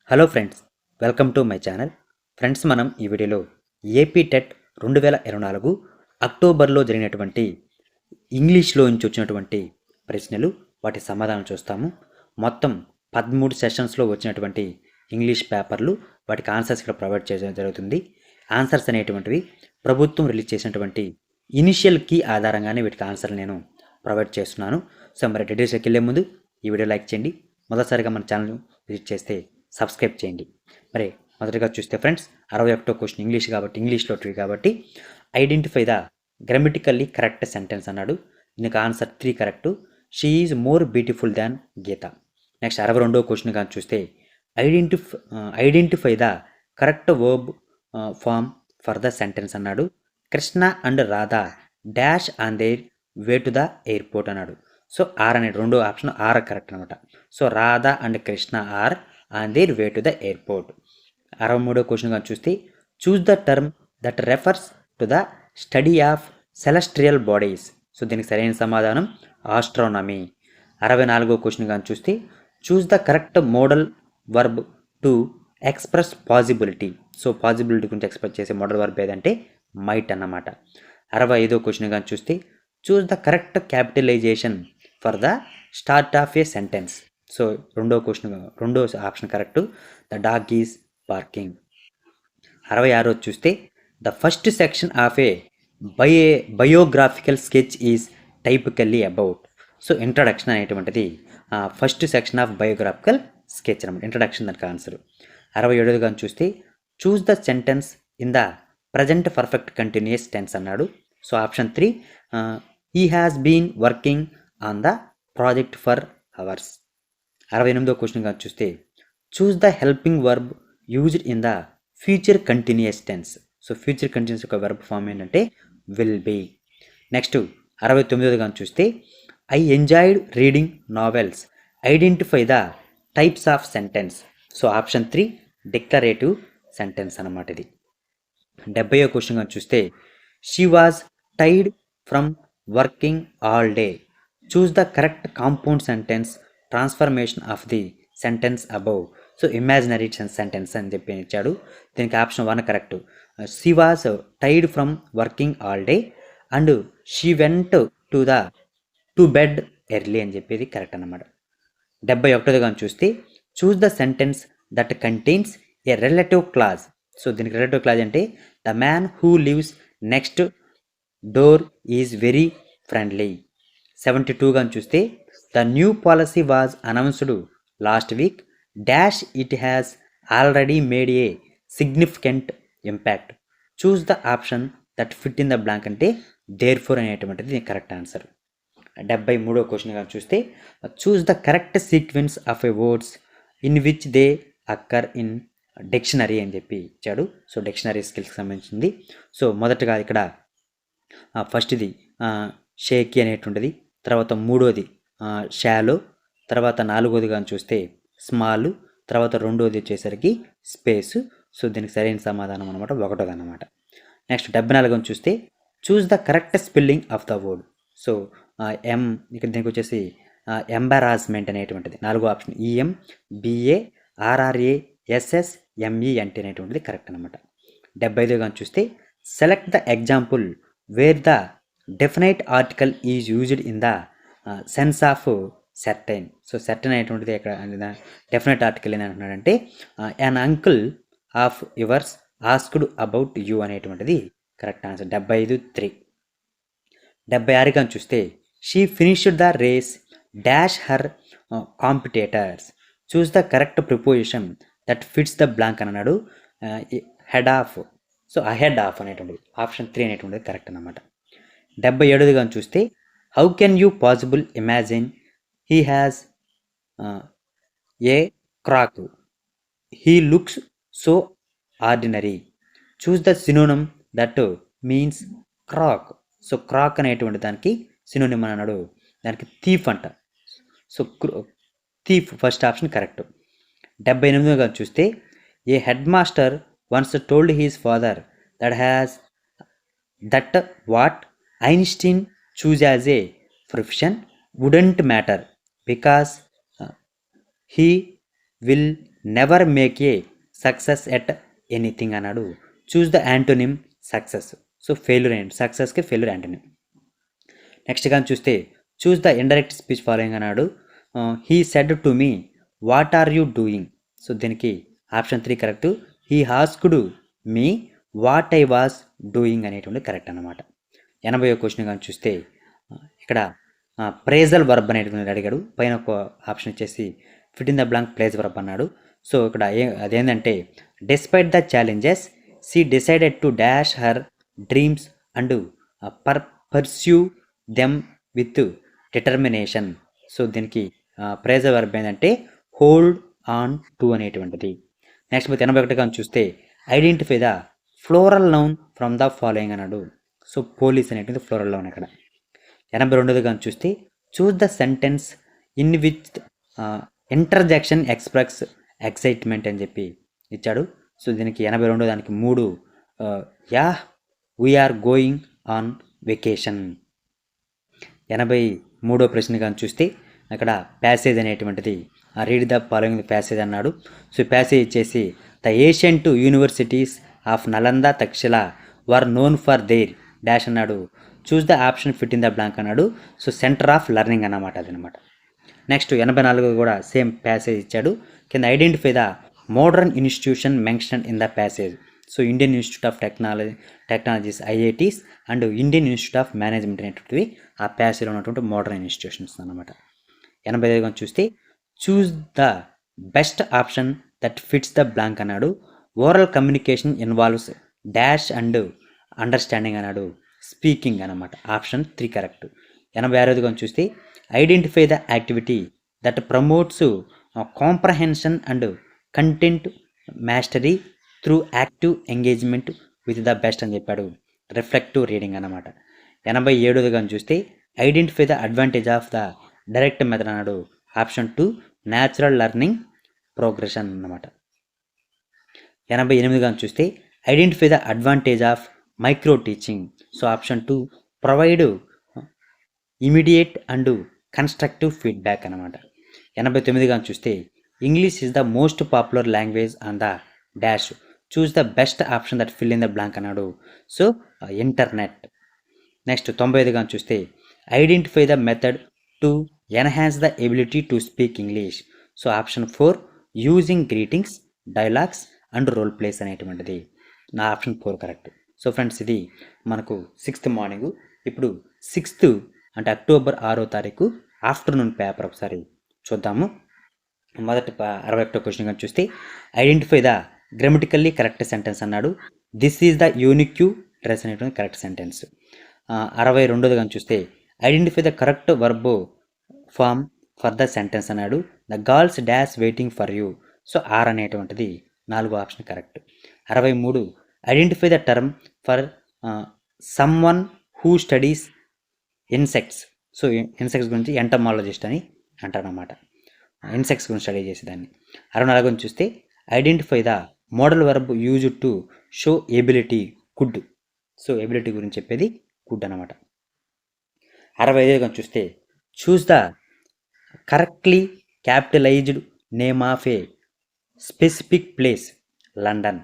Hello friends, welcome to my channel. Friends, మనం ఈ వీడియోలో ఏపీ టెట్ 2024 అక్టోబర్లో జరిగినటువంటి ఇంగ్లీష్లో నుంచి వచ్చినటువంటి ప్రశ్నలు, వాటి సమాధానం చూస్తాము. మొత్తం 13 సెషన్స్లో వచ్చినటువంటి ఇంగ్లీష్ పేపర్లు, వాటికి ఆన్సర్స్ ఇక్కడ ప్రొవైడ్ చేయడం జరుగుతుంది. ఆన్సర్స్ అనేటువంటివి ప్రభుత్వం రిలీజ్ చేసినటువంటి ఇనిషియల్ కీ ఆధారంగానే వీటికి ఆన్సర్లు నేను ప్రొవైడ్ చేస్తున్నాను. సో మరి డీటెయిల్స్కి వెళ్ళే ముందు ఈ వీడియో లైక్ చేయండి. మొదటిసారిగా మన ఛానల్ విజిట్ చేస్తే సబ్స్క్రైబ్ చేయండి. మరి మొదటిగా చూస్తే ఫ్రెండ్స్, 61వ క్వశ్చన్ ఇంగ్లీష్లో ట్రీ కాబట్టి identify the grammatically correct sentence అన్నాడు. దీనికి answer 3 correct. She is more beautiful than Geetha. Next 62వ క్వశ్చన్ కానీ చూస్తే identify the correct verb form for the sentence అన్నాడు. Krishna and Radha dash on their way to the airport అన్నాడు. సో ఆర్ అనే రెండో option are correct అనమాట. So Radha and Krishna are on their way to the airport. 63వ question కానీ చూస్తే choose the term that refers to the study of celestial bodies. So దీనికి సరైన సమాధానం astronomy. 64వ క్వశ్చన్ కానీ చూస్తే choose the correct modal verb to express possibility. So possibility గురించి express చేసే మోడల్ వర్బ్ ఏదంటే మైట్ అన్నమాట. 65వ క్వశ్చన్ కానీ చూస్తే choose the correct capitalization for the start of a sentence. So రెండో option correct, the dog is parking. 66 చూస్తే the first section of a biographical sketch is typically about. So introduction అనేటువంటిది first section of biographical sketch అనమాట. Introduction దానికి answer. 67 కానీ చూస్తే choose the sentence in the present perfect continuous tense అన్నాడు. So option 3, he has been working on the project for hours. 68వ question కానీ చూస్తే choose the helping verb used in the future continuous tense. So future continuous యొక్క verb form ఏంటంటే will be. Next 69వ కానీ చూస్తే I enjoyed reading novels, identify the types of sentence. So option 3 declarative sentence అన్నమాట ఇది. 70వ question కానీ చూస్తే షీ వాజ్ టైడ్ from working all day. Choose the correct compound sentence transformation of the sentence above. So imaginary sentence అని చెప్పి ఇచ్చాడు. దీనికి ఆప్షన్ 1 కరెక్ట్. షీ వాజ్ టైడ్ from working all day and she went to bed early అని చెప్పేది correct అన్నమాట. 71వ కానీ చూస్తే choose the sentence that contains A relative clause. So దీనికి రిలేటివ్ క్లాజ్ అంటే the man who lives next door is very friendly. 72 కానీ చూస్తే the new policy was announced last week dash it has already made a significant impact. Choose the option that fit in the blank అంటే there four అనేటువంటిది correct answer. 73వ question కానీ చూస్తే choose the correct sequence of a words in which they occur in dictionary అని చెప్పి ఇచ్చాడు. So dictionary స్కిల్స్కి సంబంధించింది. So మొదటగా ఇక్కడ ఫస్ట్ది షేకి అనేటువంటిది, తర్వాత 3వది షాలో, తర్వాత 4వది కానీ చూస్తే స్మాల్, తర్వాత 2వది వచ్చేసరికి స్పేసు. సో దీనికి సరైన సమాధానం అనమాట 1వది అనమాట. నెక్స్ట్ 74 చూస్తే choose the correct spelling of the word. So ఇక్కడ దీనికి వచ్చేసి ఎంబారాస్మెంట్ అనేటువంటిది 4వ ఆప్షన్ EMBARRASSMENT అనేటువంటిది కరెక్ట్ అనమాట. 75 కానీ చూస్తే select the example where the definite article is used in the sense of certain. So certain అనేటువంటిది ఇక్కడ డెఫినెట్ ఆర్టికల్ ఏం అంటున్నాడంటే an uncle of yours asked about you అనేటువంటిది కరెక్ట్ ఆన్సర్. 75(3). 76 కానీ చూస్తే she finished the race dash her competitors. Choose the correct preposition that fits the blank అని అన్నాడు. Head of. So ahead of అనేటువంటిది option 3 అనేటువంటిది correct అనమాట. 77 కానీ చూస్తే how can you possible imagine he has a crack, he looks so ordinary. Choose the synonym that means crack. So crack అనేటువంటి దానికి synonym అని అన్నాడు. దానికి థీఫ్ అంట. So thief first option correct. 78 కానీ చూస్తే a head master once told his father that what Einstein choose as a profession wouldn't matter because he will never make a success at anything అన్నాడు. Choose the antonym success. So failure and సక్సెస్కి failure antonym. Next కానీ చూస్తే choose the indirect speech following అన్నాడు. He said to me what are you doing. So దీనికి option 3 correct. He asked me what I was doing అనేటువంటి correct అనమాట. 80వ question కానీ చూస్తే ఇక్కడ ప్రేజల్ వర్బ్ అనేటువంటి అడిగాడు. పైన ఒక ఆప్షన్ వచ్చేసి fit in the blank place verb అన్నాడు. సో ఇక్కడ అదేంటంటే despite the challenges she decided to dash her dreams and pursue them with determination. So దీనికి ప్రేజల్ వర్బ్ ఏంటంటే హోల్డ్ ఆన్ టు అనేటువంటిది. నెక్స్ట్ 81 కానీ చూస్తే identify the plural noun from the following అన్నాడు. So police అనేటువంటి plural noun ఇక్కడ. 82 కానీ చూస్తే choose the sentence in which interjection express excitement అని చెప్పి ఇచ్చాడు. సో దీనికి 82 దానికి 3 yeah we're going on vacation. 83వ ప్రశ్న కానీ చూస్తే అక్కడ ప్యాసేజ్ అనేటువంటిది రీడ్ ద ఫాలోయింగ్ ప్యాసేజ్ అన్నాడు. సో ప్యాసేజ్ ఇచ్చేసి the ancient universities of Nalanda Takshashila were known for their dash అన్నాడు. Choose the option fit in the blank అన్నాడు. సో సెంటర్ ఆఫ్ లెర్నింగ్ అన్నమాట అదనమాట. నెక్స్ట్ 84 కూడా సేమ్ ప్యాసేజ్ ఇచ్చాడు. కింద identify the modern institution mention in the passage. So Indian institute of technologies IITs and Indian institute of management అనేటువంటివి ఆ ప్యాసేజ్లో ఉన్నటువంటి మోడర్న్ ఇన్స్టిట్యూషన్స్ అనమాట. 85 చూస్తే choose the best option that fits the blank అన్నాడు. Oral communication involves dash and understanding అన్నాడు. Speaking అనమాట. Option 3 correct. 86 చూస్తే identify the activity that promotes comprehension and content mastery through active engagement with the best అని చెప్పాడు. Reflective reading అనమాట. 87 చూస్తే identify the advantage of the direct method అన్నాడు. Option 2 natural learning progression అన్నమాట. 88 చూస్తే identify the advantage of micro teaching. So option 2 provide immediate and constructive feedback అనమాట. 89 చూస్తే English is the most popular language on the dash. Choose the best option that fill in the blank అన్నాడు. So internet. Next 95 చూస్తే identify the method to enhance the ability to speak English. So option 4 using greetings dialogues and role plays అనేటువంటిది. నా option 4 correct. So friends ఇది మనకు 6th morning. ఇప్పుడు 6th అంటే October 6వ తారీఖు ఆఫ్టర్నూన్ పేపర్ ఒకసారి చూద్దాము. మొదటి 61వ క్వశ్చన్ కానీ చూస్తే identify the grammatically correct sentence అన్నాడు. This is the unique dress అనేటువంటి కరెక్ట్ సెంటెన్స్. 62 కానీ చూస్తే identify the correct verb form for the sentence అన్నాడు. The girls dash waiting for you. So are అనేటువంటిది 4వ option correct. 63 identify the term for someone who studies insects. So insects గురించి entomologist అని అంటారన్నమాట. Insects గురించి study చేసేదాన్ని. 64 చూస్తే identify the modal verb use to show ability could. So ability గురించి చెప్పేది కుడ్ అనమాట. 65 చూస్తే choose the correctly capitalized name of a specific place London.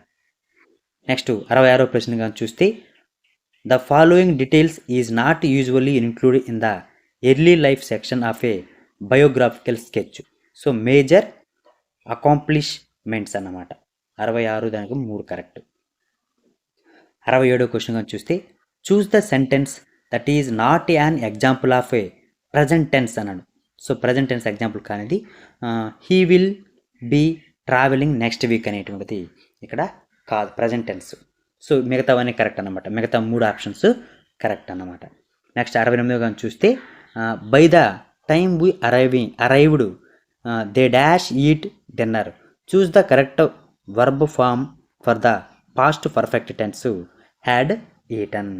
Next 66వ ప్రశ్న కానీ చూస్తే the following details is not usually included in the early life section of a biographical sketch. So major accomplishments అన్నమాట. 66 దానికి 3 correct. 67వ question కానీ చూస్తే choose the sentence that is not an example of a present tense అన్నాడు. So present tense example కానిది he will be travelling next week అనేటువంటిది ఇక్కడ కాదు, ప్రజెంట్ టెన్స్. సో మిగతావన్నీ కరెక్ట్ అన్నమాట. మిగతా 3 ఆప్షన్స్ కరెక్ట్ అన్నమాట. నెక్స్ట్ 68వ కానీ చూస్తే by the time we arrived they dash eat dinner. Choose the correct verb form for the past perfect tense had eaten.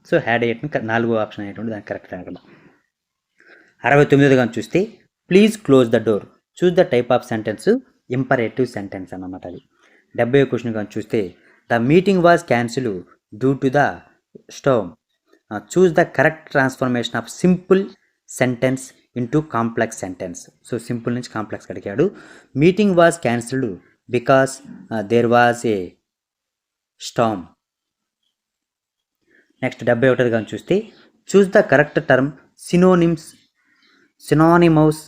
So had eaten 4వ option అనేటువంటి దానికి కరెక్ట్ అనమాట. 69వ కానీ చూస్తే please close the door. Choose the type of sentence imperative sentence అన్నమాట అది. 70వ క్వశ్చన్ కానీ చూస్తే the meeting was cancel due to the storm. Choose the correct transformation of simple sentence into complex sentence. So simple నుంచి complex అడిగాడు. Meeting was cancelled because there was a storm. Next 71 కానీ చూస్తే choose the correct term synonymous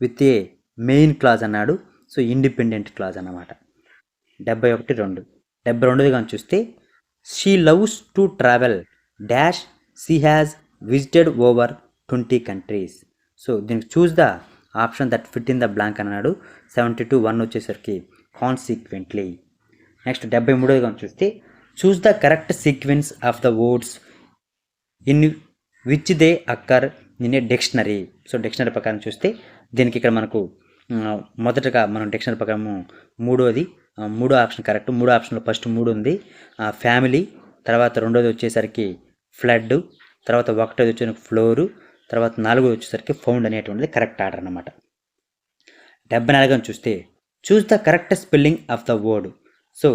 with a main clause అన్నాడు. So independent clause అన్నమాట. 72 కానీ చూస్తే she loves to travel dash she has visited over 20 countries. So దీనికి చూస్ the option that fit in the blank అన్నాడు. 72 1 వచ్చేసరికి consequently. Next 73 కానీ చూస్తే choose the correct sequence of the words in which they occur in a dictionary. So dictionary ప్రకారం చూస్తే దీనికి ఇక్కడ మనకు మొదటగా మనం డిక్షనరీ ప్రకారం మూడో ఆప్షన్ కరెక్ట్. మూడో ఆప్షన్లో ఫస్ట్ 3 ఉంది. ఫ్యామిలీ, తర్వాత రెండోది వచ్చేసరికి ఫ్లడ్, తర్వాత ఒకటోది వచ్చేసరికి ఫ్లోరు, తర్వాత 4ది వచ్చేసరికి ఫౌండ్ అనేటువంటిది కరెక్ట్ ఆర్డర్ అన్నమాట. 74 చూస్తే choose the correct spelling of the word. So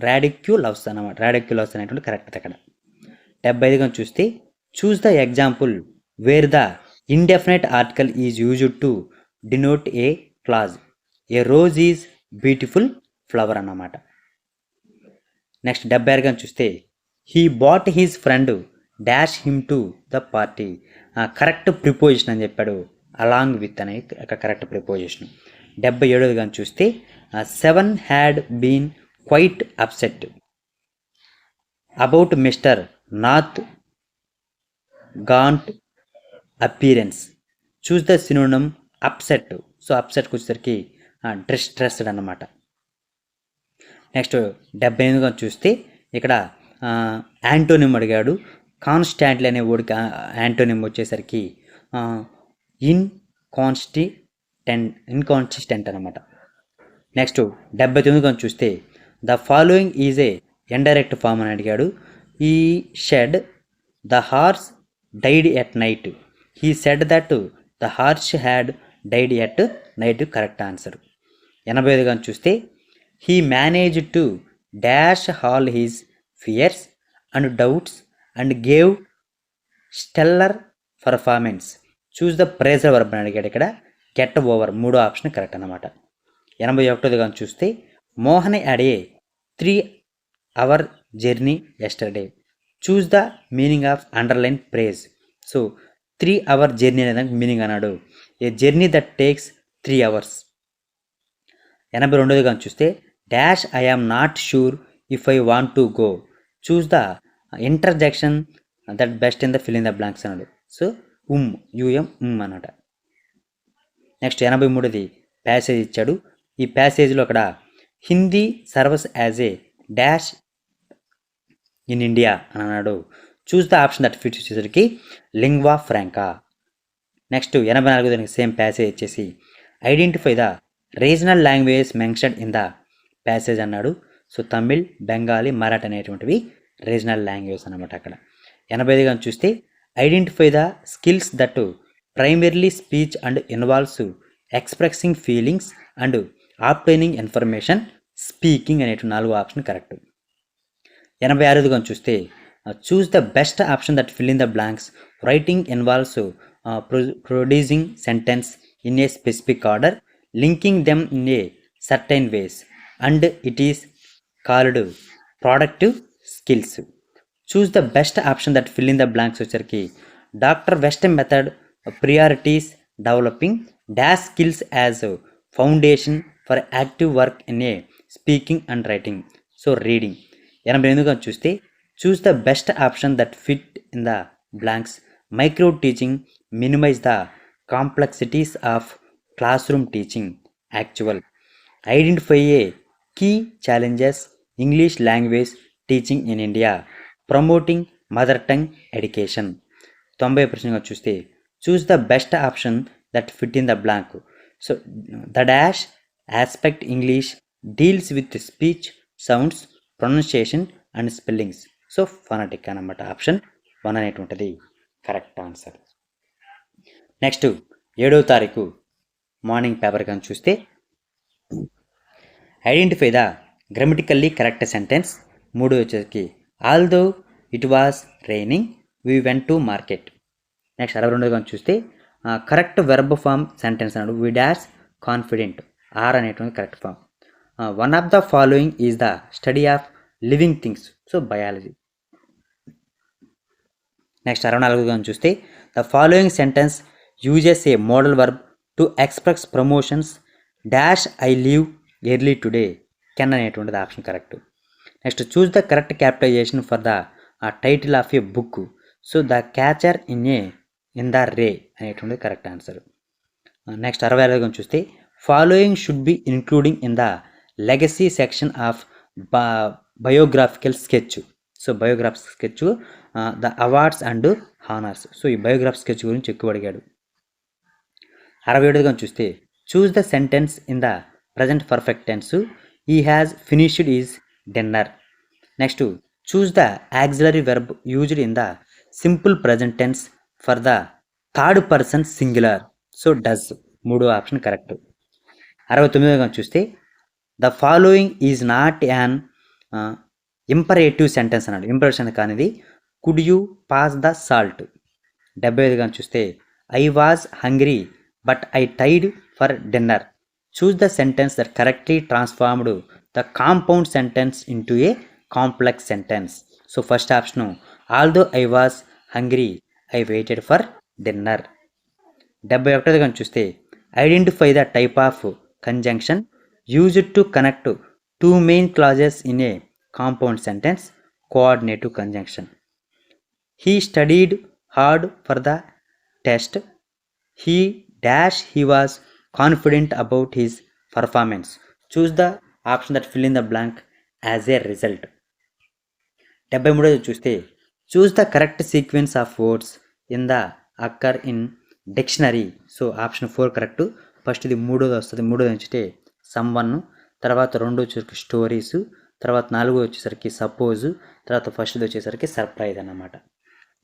ridiculous అన్నమాట. రాడిక్యులవ్స్ అనేటువంటి కరెక్ట్ అక్కడ. 75 చూస్తే choose the example where the indefinite article is used to denote a clause. A rose is beautiful flower అన్నమాట. Next 76 చూస్తే he bought his friend dash him to the party. Correct preposition అని చెప్పాడు. Along with అనే correct preposition. 77 కానీ చూస్తే 7 had been quite upset about mister north gaunt appearance. Choose the synonym upset. So అప్సెట్కి వచ్చేసరికి distressed అన్నమాట. Next 78 చూస్తే ఇక్కడ యాంటోనిమ్ అడిగాడు. కాన్స్టాంట్లీ అనే వర్డ్కి యాంటోనిమ్ వచ్చేసరికి ఇన్కాన్సిస్టెంట్ అనమాట. నెక్స్ట్ 79 చూస్తే the following is a indirect form అని అడిగాడు. He said the horse died at night. He said that the horse had died at night correct answer. 85 చూస్తే he manage to dash all his fears and doubts and gave stellar performance. Choose the phrasal verb అని అడిగాడు. ఇక్కడ get over మూడో option correct అనమాట. 81 చూస్తే Mohan had a 3 hour journey yesterday. Choose the meaning of underline phrase. So 3 hour journey అనేది meaning అన్నాడు. A journey that takes 3 hours. 82 చూస్తే dash I am not sure if I want to go. Choose the interjection that best in the fill in the blanks అన్నాడు. So um అన్నమాట. Next 83 passage ఇచ్చాడు. ఈ ప్యాసేజ్లో అక్కడ Hindi serves as a dash in India అని అన్నాడు. Choose the option that fits వచ్చేసరికి lingua franca. Next 84 దానికి సేమ్ ప్యాసేజ్ వచ్చేసి identify the regional languages mentioned in the passage అన్నాడు. సో తమిళ్, బెంగాలీ, మరాఠీ అనేటువంటివి రీజనల్ లాంగ్వేజ్ అనమాట. అక్కడ 85 చూస్తే identify the skills that primarily speech and involves expressing feelings and obtaining information speaking అనేటువంటి 4 option correct. 86 చూస్తే choose the best option that fill in the blanks. Writing involves producing sentence in a specific order, linking them in a certain ways and it is called productive skills. Choose the best option that fill in the blanks వచ్చరికి doctor west method priorities developing dash skills as foundation for active work in a speaking and writing. So reading. 88 చూస్తే choose the best option that fit in the blanks. Micro teaching minimize the complexities of classroom teaching actual. Identify a key challenges English language teaching in India promoting mother tongue education. 90 చూస్తే choose the best option that fit in the blank. So the dash aspect English deals with speech sounds pronunciation and spellings. So phonetic అన్నమాట. Option 1 అనేటువంటిది correct answer. Next 7వ తారీఖు morning paper కానీ చూస్తే identify the grammatically correct sentence. 3 వచ్చేసరికి although it was raining we went to market. Next 62 కానీ చూస్తే correct verb form sentence అన్నాడు. వి డాష్ కాన్ఫిడెంట్, ఆర్ అనేటువంటి correct form. One of the following is the study of living things, so biology. Next 64గా చూస్తే the following sentence uses a modal verb to express promotions dash I leave early today, can అనేటువంటిది option correct. Next choose the correct capitalization for the title of a book, so the catcher in the rye అనేటువంటిది correct answer. Next 65గా చూస్తే following should be including in the legacy section of biographical sketch, so biographical sketch the awards and honours, so ఈ biograph sketch గురించి ఎక్కువ అడిగాడు. 67గా చూస్తే choose the sentence in the present perfect tense, he has finished is dinner. Next choose the auxiliary verb used in the simple present tense for the third person singular, so does, మూడో option correct. 69గా చూస్తే the following is not an imperative sentence అన్నాడు. Imperative కానిది could you pass the salt. 75గా చూస్తే I was hungry but I tied for dinner. Choose the sentence that correctly transformed the compound sentence into a complex sentence, so first option although I was hungry I waited for dinner. 71గా చూస్తే identify the type of conjunction used to connect two main clauses in a compound sentence, coordinative conjunction. He studied hard for the test, he dash he was confident about his performance. Choose the option that fill in the blank as a result. 73గా చూస్తే choose the correct sequence of words in the occur in dictionary, so option 4 correct. First ఇది మూడోది వస్తుంది. మూడోది వచ్చి some one, తర్వాత రెండో వచ్చేసరికి స్టోరీస్, తర్వాత 4 వచ్చేసరికి సపోజ్, తర్వాత ఫస్ట్ది వచ్చేసరికి సర్ప్రైజ్ అన్నమాట.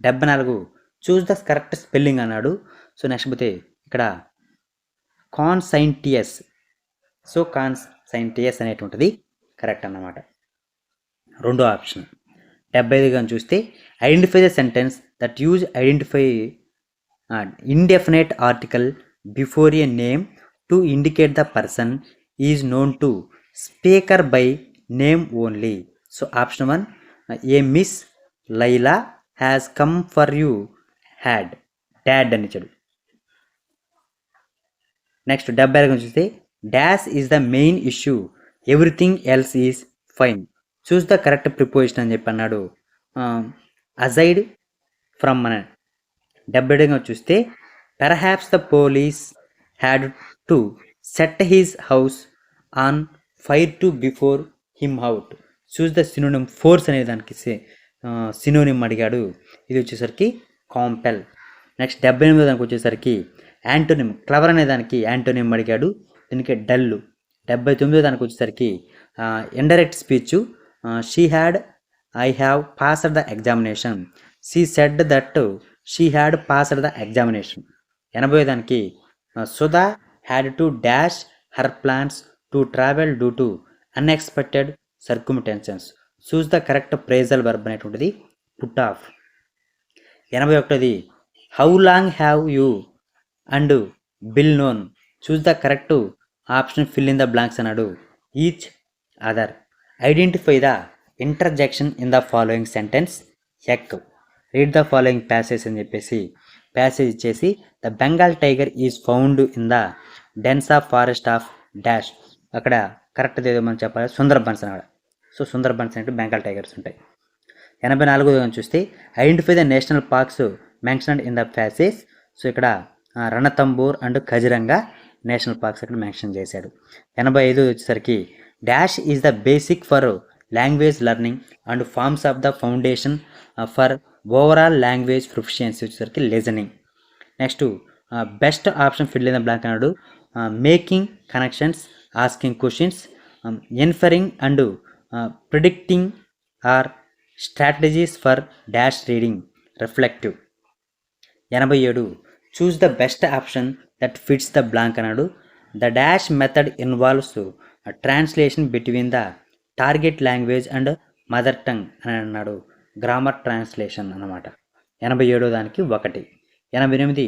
74 చూస్ ద కరెక్ట్ స్పెల్లింగ్ అన్నాడు. సో నెక్స్ట్ పోతే ఇక్కడ కాన్సైంటియస్, సో కాన్సైంటియస్ అనేటువంటిది కరెక్ట్ అన్నమాట, రెండో ఆప్షన్. 75గా చూస్తే identify the sentence that use identify indefinite article before A name to indicate the person is known to speaker by name only, so option 1 A miss Laila has come for you had dad అని ఇచ్చాడు. Next 76గా చూస్తే dash is the main issue everything else is fine. Choose the correct preposition అని చెప్పి అన్నాడు. Azide from అని. 77గా చూస్తే perhaps the police had to set his house on fire to before him out. Choose the synonym force అనే దానికి synonym అడిగాడు. ఇది వచ్చేసరికి కాంపెల్. నెక్స్ట్ 78వ దానికి వచ్చేసరికి యాంటోనిమ్ క్లవర్ అనే దానికి యాంటోనిమ్ అడిగాడు, దీనికి డల్. 79వ దానికి వచ్చేసరికి indirect speech she had I have passed the examination, she said that she had passed the examination. 80వ దానికి Sudha had to dash her plans to travel due to unexpected circumstances. Choose the correct phrasal verb అనేటువంటిది put off. 81ది how long have you and Bill known. Choose the correct option fill in the blanks అన్నాడు. Each other. Identify the interjection in the following sentence ఎక్. Read the following passage అని చెప్పేసి passage ఇచ్చేసి the Bengal tiger is found in the dense of forest of dash. అక్కడ correct ఏదో మనం చెప్పాలి సుందర్బన్స్ అన్నాడు. సో సుందర్బన్స్ అంటే బెంగాల్ టైగర్స్ ఉంటాయి. 84వ చూస్తే identify the national parks mentioned in the passage. So ఇక్కడ Ranthambore and Kaziranga national parks అక్కడ మెన్షన్ చేశాడు. 85 వచ్చేసరికి dash is the basic for language learning and forms of the foundation for overall language proficiency వచ్చేసరికి listening. Next best option fill in the blank అన్నాడు. Making connections, asking questions, inferring and predicting are strategies for dash reading reflective. 87 choose the best option that fits the blank అన్నాడు. The dash method involves translation between the target language and mother tongue అని అన్నాడు. Grammar translation అన్నమాట. 87వ దానికి 1. 88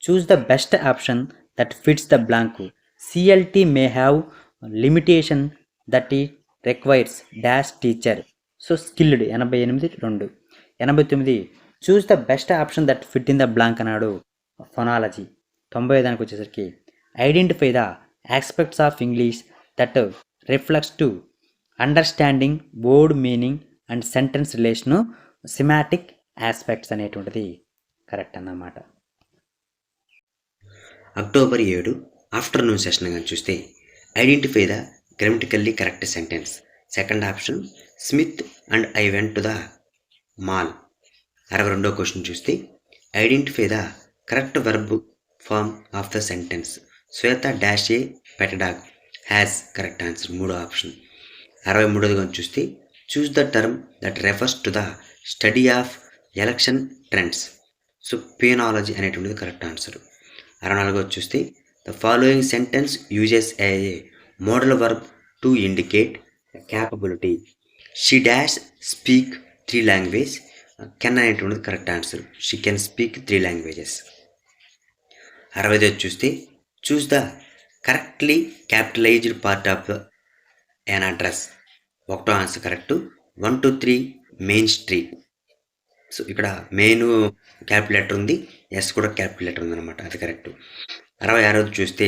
choose the best option that fits the blank. CLT may have limitation that ఈ requires dash teacher. So skilled 88 2. 89 choose the best option that fit in the blank అన్నాడు phonology. 95 వచ్చేసరికి identify the aspects of English that reflects to understanding word meaning and sentence relation semantic aspects అనేటువంటిది correct అన్నమాట. October 7 afternoon session కానీ చూస్తే identify the grammatically correct sentence. Second option Smith and I went to the mall. 62వ question చూస్తే identify the correct verb form of the sentence. Shweta dash a pet dog has correct answer, 3వ option. 63వ కానీ చూస్తే choose the term that refers to the study of election trends. So psephology అనేటువంటిది correct answer. 64వ చూస్తే the following sentence uses a modal verb to indicate capability. She dash speak 3 language. Can అనేటువంటిది correct answer. She can speak 3 languages. 65వ చూస్తే choose the correctly capitalized part of an address. 1వ answer correct. 1 to 3 Main Street. So ఇక్కడ Main capital letter ఉంది, S కూడా capital letter ఉందన్నమాట, అది correct. 66వ చూస్తే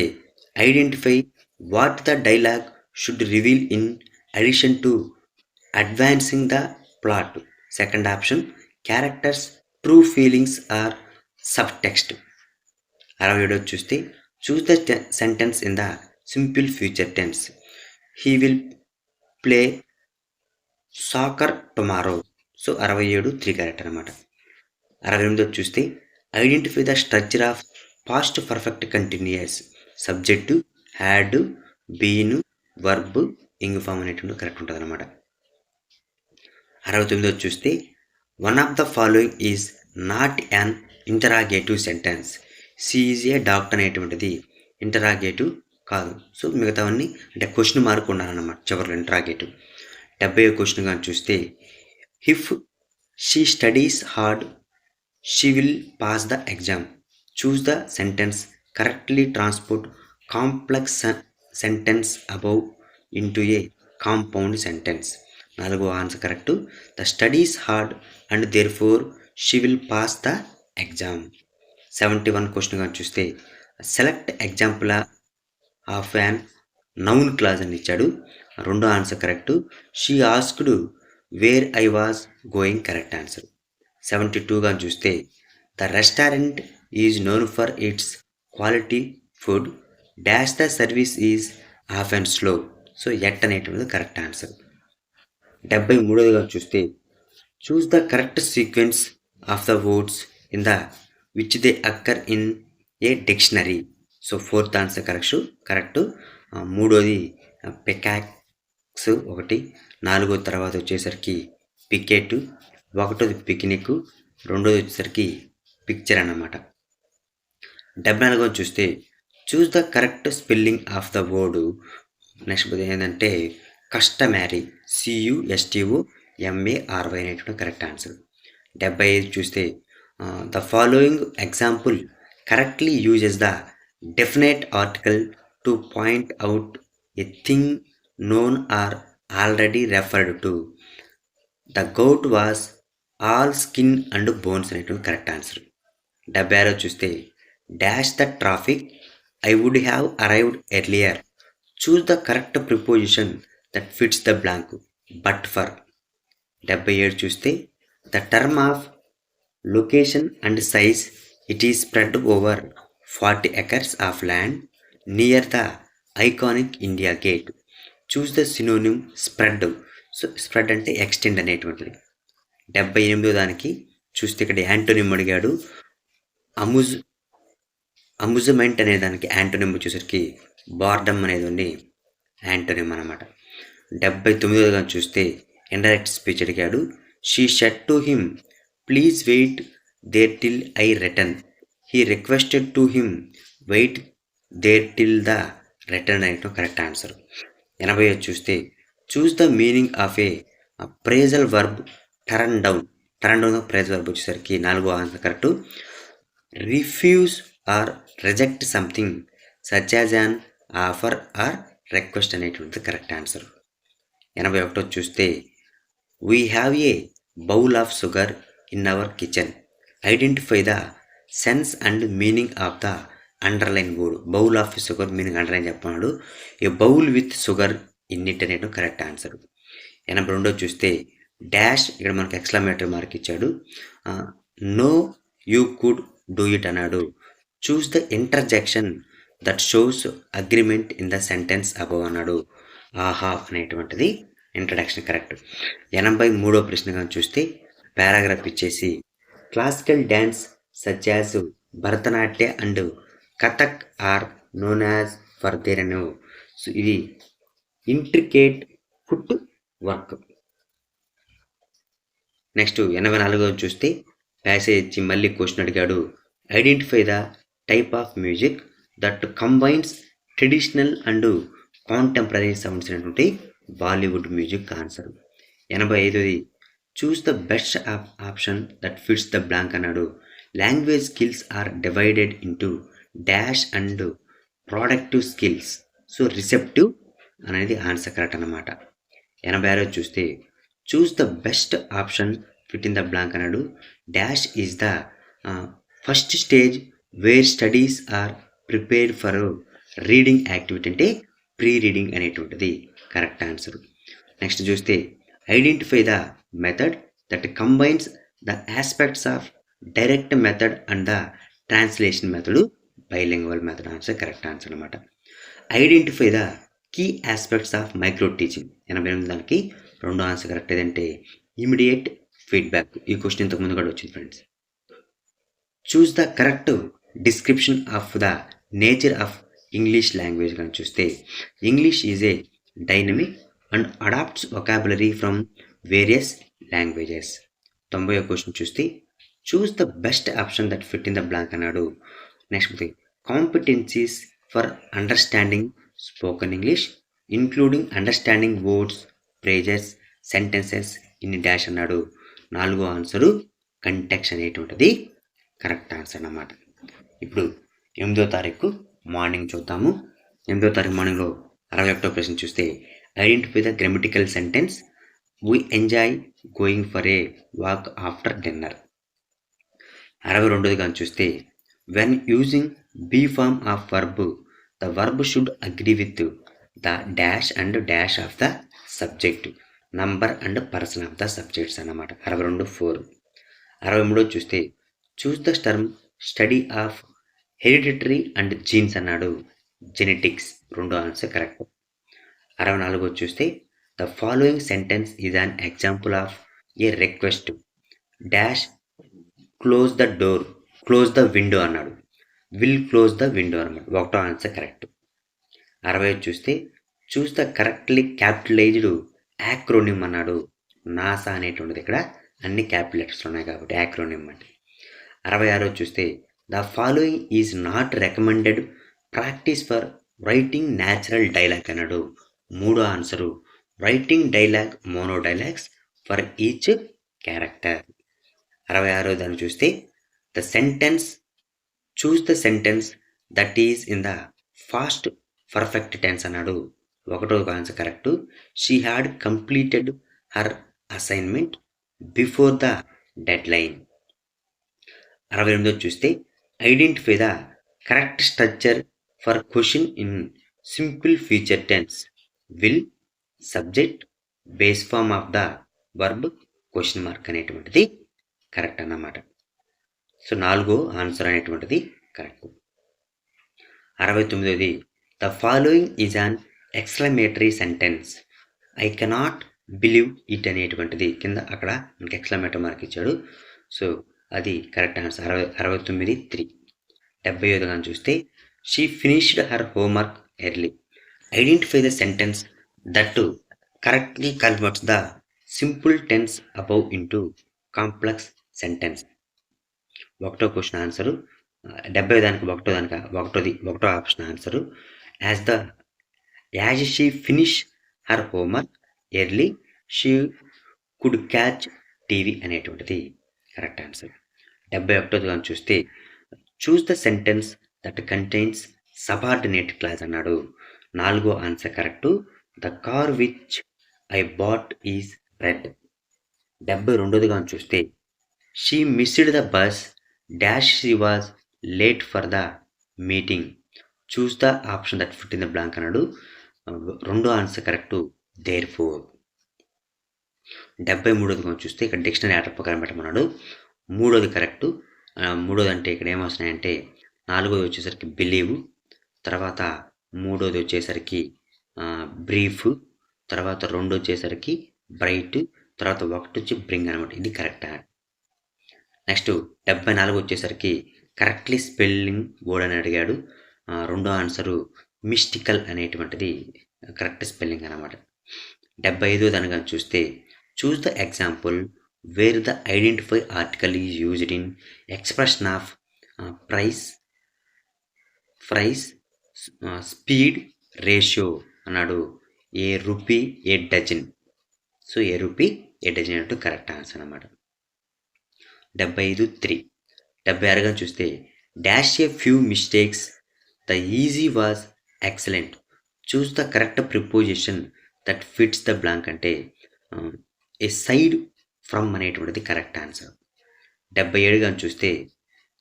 identify what the dialogue should reveal in addition to advancing the plot. Second option characters true feelings or subtext. 67వ చూస్తే choose the sentence in the simple future tense. He will play soccer tomorrow. So 67 3 correct అనమాట. 68వ చూస్తే identify the structure of past perfect continuous. Subject, had, been, verb, ing form అనేటువంటి correct ఉంటుంది అనమాట. 69వ చూస్తే one of the following is not an interrogative sentence. She is a doctor అనేటువంటిది interrogative కాదు. సో మిగతావన్నీ అంటే క్వశ్చన్ మార్క్ ఉండాలన్నమాట చివరిలో ఇంటరాగేటివ్. 70వ క్వశ్చన్ కానీ చూస్తే if she studies hard she will pass the exam. Choose the sentence correctly transport complex sentence above into a compound sentence. 4వ answer correct. The studies hard and therefore she will pass the exam. 71 question కానీ చూస్తే select example of an noun clause అని ఇచ్చాడు. 2వ answer correct. She asked where I was going correct answer. 72 కానీ చూస్తే the restaurant is known for it's quality food dash the service is half and slow. So at అనేటువంటిది correct answer. 73వ కానీ చూస్తే choose the correct sequence of the words in the which they occur in a dictionary. So 4th answer correct. 3వది pickaxe 1, 4వ తర్వాత వచ్చేసరికి picket, 1వది picnic, 2వది వచ్చేసరికి picture అన్నమాట. 74వ చూస్తే choose the correct spelling of the word. Next ఏంటంటే customary, CUSTOMARY అనేటువంటి correct answer. 75 చూస్తే the following example correctly uses the definite article to point out a thing known or already referred to. The goat was all skin and bones అనేటువంటి correct answer. 76 చూస్తే dash the traffic I would have arrived earlier. Choose the correct preposition that fits the blank but for. 77 చూస్తే the term of location and size it is spread over 40 acres of land near the iconic India Gate. Choose the synonym spread. So spread అంటే extend అనేటువంటిది. 78వ దానికి చూస్తే ఇక్కడ antonym అడిగాడు. Amusement అనే దానికి యాంటోనిమ్ వచ్చేసరికి బార్డమ్ అనేది ఉంది యాంటోనిమ్ అనమాట. 79వ దాన్ని చూస్తే ఇండైరెక్ట్ స్పీచ్ అడిగాడు. She said to him please wait there till I return. He requested to him wait there till the return అనేటువంటి కరెక్ట్ ఆన్సర్. 80వ చూస్తే choose the meaning of a phrasal verb turn down. Phrasal verb వచ్చేసరికి 4వ answer correct. Refuse or reject something such as an offer or request అనేటువంటిది correct answer. 81 చూస్తే we have a bowl of sugar in our kitchen, identify the sense and meaning of the underline word. Bowl of sugar meaning underline చెప్పన్నాడు. A bowl with sugar in it అనేది correct answer. 82 చూస్తే dash, ఇక్కడ మనకు exclamatory mark ఇచ్చాడు. No you could do it అన్నాడు. Choose the interjection that shows agreement in the sentence above అన్నాడు. Aha అనేటువంటిది introduction correct. 83వ ప్రశ్నగా చూస్తే పారాగ్రాఫ్ ఇచ్చేసి classical dance such as Bharatanatya and Kathak are known as for their అను. So ఇది intricate footwork. Next 84వ చూస్తే ప్యాసేజ్ ఇచ్చి మళ్ళీ క్వశ్చన్ అడిగాడు. Identify the type of music that combines traditional and contemporary sounds అనేటువంటి బాలీవుడ్ మ్యూజిక్ ఆన్సర్. 85ది choose the best option that fits the blank అన్నాడు. Language skills are divided into dash and productive skills. So receptive అనేది answer correct అన్నమాట. 86 చూస్తే choose the best option fit in the blank అన్నాడు. Dash is the first stage where studies are prepared for reading activity, అంటే pre reading అనేటువంటిది correct answer. Next చూస్తే identify the method that combines the aspects of direct method and the translation method bilingual method answer correct answer అనమాట. Identify the key aspects of micro teaching. 88 దానికి 2 answer correct. ఏదంటే immediate feedback. ఈ question ఇంతకు ముందు కూడా వచ్చింది friends. Choose the correct description of the nature of English language కానీ చూస్తే English is a dynamic and adapts vocabulary from various languages. 90వ క్వశ్చన్ చూస్తే choose the best option that fit in the blank అన్నాడు. Next competencies for understanding spoken English including understanding words, phrases, sentences in dash అన్నాడు. 4వ answer context అనేటువంటిది correct answer అన్నమాట. ఇప్పుడు 8వ తారీఖు మార్నింగ్ చూద్దాము. 8వ తారీఖు మార్నింగ్లో 61వ ప్రశ్న చూస్తే identify the grammatical sentence we enjoy going for a walk after dinner. 62ది కానీ చూస్తే when using be form of verb the verb should agree with the dash and dash of the subject, number and person of the subjects అన్నమాట. 62(4). 63 చూస్తే choose the term study of heredity and genes అన్నాడు. Genetics. 2 answer correct. 64 చూస్తే the following sentence is an example of A request dash close the door, close the window అన్నాడు. Will close the window అన్నమాట. 1 answer correct. 65 చూస్తే choose the correctly capitalised acronym అన్నాడు. NASA అనేటువంటిది ఇక్కడ అన్ని capital letters ఉన్నాయి కాబట్టి యాక్రోనిమ్ అంటే. 66 చూస్తే the following is not recommended practice for writing natural dialogue అన్నాడు. 3 answer writing dialogue mono dialogues for each character. 66 దాన్ని చూస్తే the sentence choose the sentence that is in the past perfect tense అన్నాడు. 1వ answer correct. She had completed her assignment before the deadline. 68 చూస్తే identify the correct structure for question in simple future tense will, subject, base form of the verb, question mark అనేటువంటిది correct అన్నమాట. So 4వ answer అనేటువంటిది correct. 69ది the following is an exclamatory sentence I cannot believe it అనేటువంటిది కింద అక్కడ మనకి exclamatory mark ఇచ్చాడు. సో అది కరెక్ట్ ఆన్సర్. 69(3). 75 కానీ చూస్తే she finished her homework early. Identify the sentence that correctly converts the simple tense above into complex sentence. 1వ question answer 70 దానికి 1వ option answer as she finish her homework early she could catch TV అనేటువంటిది correct answer. 71 కానీ చూస్తే choose the sentence that contains subordinate clause అన్నాడు. 4వ answer correct. The car which I bought is red. 72గా చూస్తే she missed the bus dash she was late for the meeting. Choose the option that fit in the blank అన్నాడు. రెండో answer correct, therefore. 73గా చూస్తే ఇక్కడ dictionary order ప్రకారం పెట్టమన్నాడు. మూడోది correct. మూడోది అంటే ఇక్కడ ఏమొస్తున్నాయంటే 4వది వచ్చేసరికి బిలీవ్, తర్వాత 3వది వచ్చేసరికి బ్రీఫ్, తర్వాత 2 వచ్చేసరికి బ్రైట్, తర్వాత 1 వచ్చి బ్రింగ్ అనమాట. ఇది కరెక్ట్. నెక్స్ట్ 74 వచ్చేసరికి కరెక్ట్లీ స్పెల్లింగ్ వర్డ్ అని అడిగాడు. రెండో ఆన్సరు మిస్టికల్ అనేటువంటిది కరెక్ట్ స్పెల్లింగ్ అనమాట. 75 దానిగా చూస్తే choose the example where the identify article is used in expression of price speed ratio అన్నాడు. A rupee a dozen. So a rupee a dozen అంటూ correct answer అనమాట. 75(3). 76గా చూస్తే dash a few mistakes the easy was excellent. Choose the correct preposition that fits the blank అంటే aside from అనేటువంటిది correct answer. 77గా చూస్తే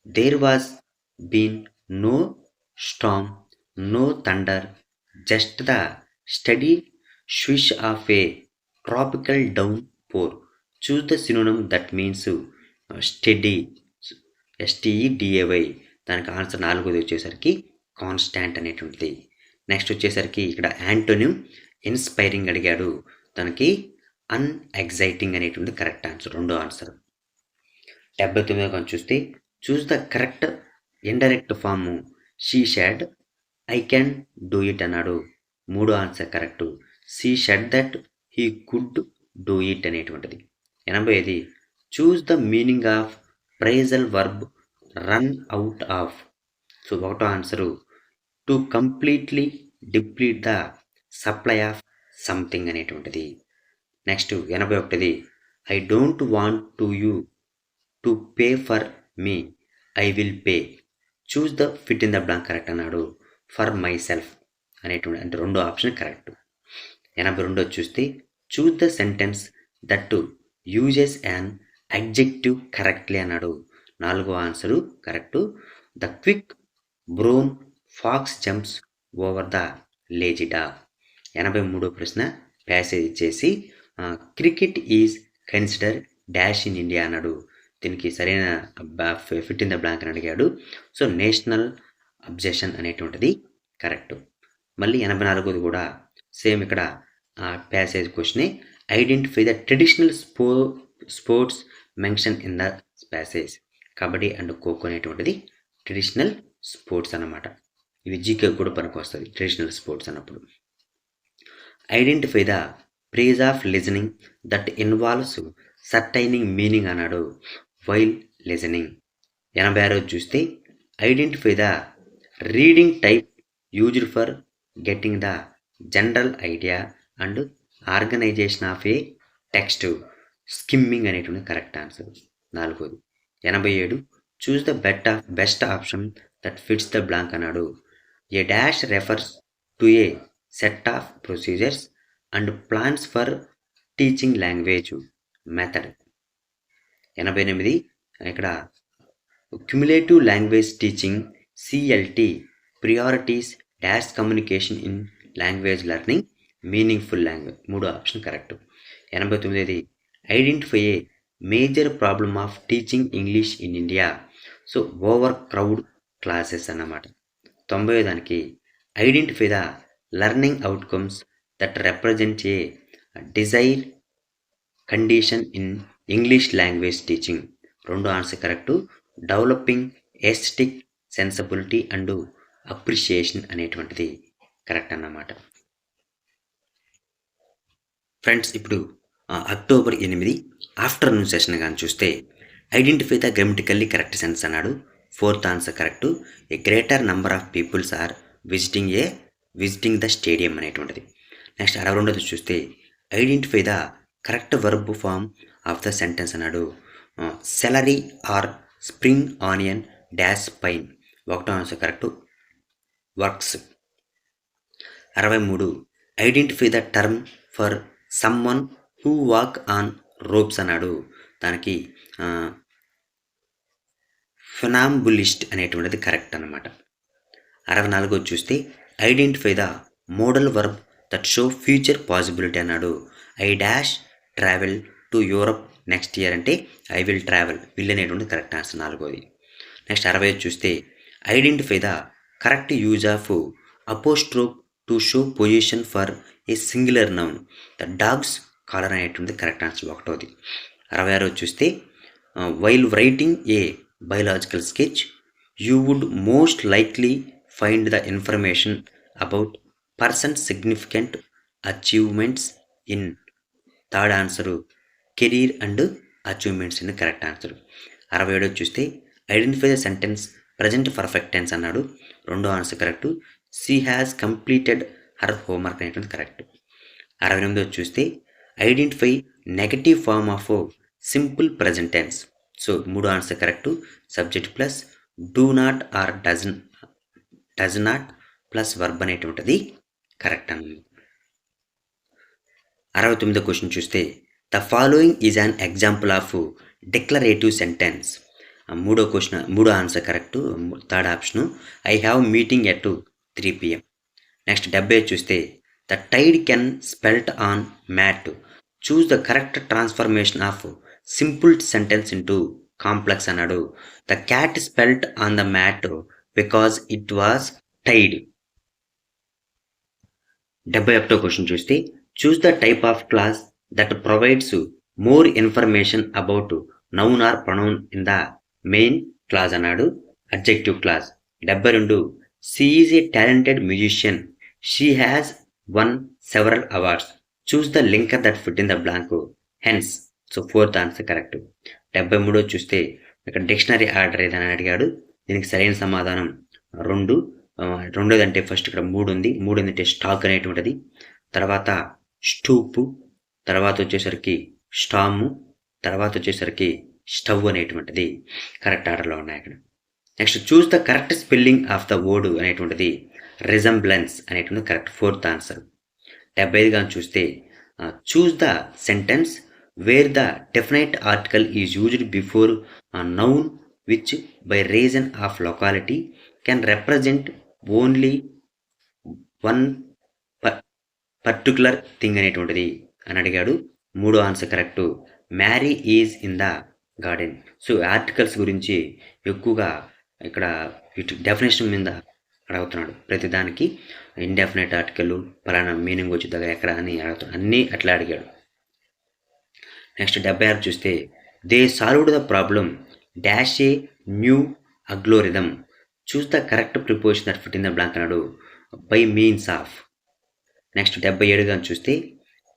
there was been no storm no thunder just the steady swish of a tropical downpour. Choose the synonym that means steady, STEDAY. దానికి answer 4వది వచ్చేసరికి constant అనేటువంటిది. Next వచ్చేసరికి ఇక్కడ antonym inspiring అడిగాడు. దానికి అన్ఎగ్జైటింగ్ అనేటువంటి కరెక్ట్ ఆన్సర్, రెండో ఆన్సర్. 79గా చూస్తే choose the correct indirect form she said I can do it అన్నాడు. మూడో answer correct, she said that he could do it అనేటువంటిది. 85 choose the meaning of phrasal verb run out of. So ఒకటో answer to completely deplete the supply of something అనేటువంటిది. Next 81 I don't want to you to pay for me I will pay. Choose the fit in the blank correct అన్నాడు. For myself అనేటువంటి అంటే రెండో option correct. 82 చూస్తే choose the sentence that uses an adjective correctly అన్నాడు. 4వ answer correct. The quick brown fox jumps over the lazy dog. 83వ ప్రశ్న passage ఇచ్చేసి cricket is consider dash in India అన్నాడు. దీనికి సరైన ఫిట్ ఇన్ ద బ్లాంక్ అని అడిగాడు. సో నేషనల్ అబ్జెషన్ అనేటువంటిది కరెక్ట్. మళ్ళీ 84ది కూడా సేమ్ ఇక్కడ ప్యాసేజ్ క్వశ్చనే. Identify the traditional sports mention in the passage. Kabaddi and kho kho అనేటువంటిది ట్రెడిషనల్ స్పోర్ట్స్ అన్నమాట. ఇవి జీకే కూడా పనికొస్తుంది ట్రెడిషనల్ స్పోర్ట్స్ అన్నప్పుడు. Identify the phrase of listening that involves ascertaining meaning అన్నాడు. While listening. 86 చూస్తే identify the reading type used for getting the general idea and organisation of a text. Skimming అనేటువంటి correct answer, 4వది. 87 choose the best option that fits the blank అన్నాడు. A dash refers to a set of procedures and plans for teaching language method. 88 ఇక్కడ cumulative language teaching CLT priorities dash communication in language learning meaningful language. 3వ option correct. 89 identify a major problem of teaching English in India. So over crowd classes అన్నమాట. 90వ దానికి identify the learning outcomes that represent a desire condition in English language teaching. రెండో answer correct. Developing aesthetic sensibility and appreciation అనేటువంటిది correct అన్నమాట. Friends, ఇప్పుడు October 8 afternoon session కానీ చూస్తే identify the grammatically correct sense అన్నాడు. 4th answer correct. A greater number of peoples are visiting the stadium అనేటువంటిది. Next 62ది చూస్తే identify the correct verb form of the sentence అన్నాడు. Celery or spring onion dash fine. ఒకటో answer correct, works. 63 identify the term for someone who walk on ropes అన్నాడు. దానికి funambulist అనేటువంటిది correct అనమాట. 64 చూస్తే identify the modal verb that show future possibility అన్నాడు. I dash travel to Europe next year అంటే I will travel, will అనేటువంటిది correct answer 4వ. Next 65 చూస్తే identify the correct use of apostrophe to show position for a singular noun. The dog's collar అనేటువంటిది correct answer 1వ. 66 చూస్తే while writing a biological sketch you would most likely find the information about person significant achievements in. Third answer career and achievements in correct answer. 67 చూస్తే identify the sentence present perfect tense అన్నాడు. 2వ answer correct, she has completed her homework అనేటువంటి correct. 68 చూస్తే identify negative form of simple present tense. So 3వ answer correct, subject plus do not or does not plus verb అనేటువంటిది correct అన్నది. 69 question చూస్తే the following is an example of declarative sentence. 3వ answer correct, third option I have meeting at 3 PM. Next 70 చూస్తే the టైడ్ can spelt on mat. Choose the correct transformation of simple sentence into complex అన్నాడు. The cat slept on the mat because it was టైడ్. 71 question చూస్తే choose the type of clause that provides more information about noun or pronoun in the main clause అన్నాడు. Adjective clause. 72 she is a talented musician, she has won several awards. Choose the linker that fit in the blank hence. So 4th answer correct. 73 చూస్తే ఇక్కడ dictionary order ఏదని అడిగాడు. దీనికి సరైన సమాధానం 2. 2ది అంటే first ఇక్కడ 3 ఉంది. 3 ఏంటంటే స్టాక్ అనేటువంటిది, తర్వాత స్టూపు, తర్వాత వచ్చేసరికి స్టాము, తర్వాత వచ్చేసరికి స్టవ్ అనేటువంటిది కరెక్ట్ ఆర్డర్లో ఉన్నాయి అక్కడ. Next choose the correct spelling of the word అనేటువంటిది రిజంబ్లెన్స్ అనేటువంటిది కరెక్ట్, 4th ఆన్సర్. 75గా చూస్తే choose the sentence wear the definite article is used before noun which by reason of locality can represent only one particular thing అనేటువంటిది అని అడిగాడు. 3వ answer correct, marry is in the garden. So articles గురించి ఎక్కువగా ఇక్కడ definition మీద అడుగుతున్నాడు. ప్రతిదానికి ఇండెఫినెట్ ఆర్టికల్ పలానా మీనింగ్ వచ్చి ఎక్కడ అని అడుగుతున్నాడు, అన్నీ అట్లా అడిగాడు. నెక్స్ట్ 76 చూస్తే they solved the problem dash a new algorithm. Choose the correct preposition that fit in the blank అన్నాడు. By means of. నెక్స్ట్ 77గా చూస్తే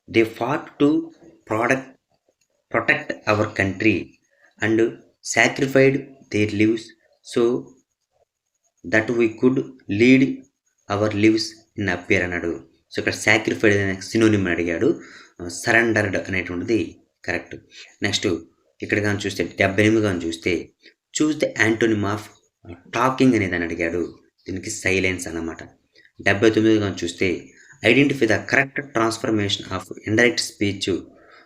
they fought to protect our country and sacrificed their lives so that we could lead our lives in peace అన్నాడు. So ఇక్కడ sacrificed అనే synonym అని అడిగాడు. Surrendered అనేటువంటిది correct. Next ఇక్కడ కానీ చూస్తే 78గా చూస్తే choose the antonym of talking అనేది అని అడిగాడు. దీనికి సైలెన్స్ అన్నమాట. 79గా చూస్తే identify the correct transformation of indirect speech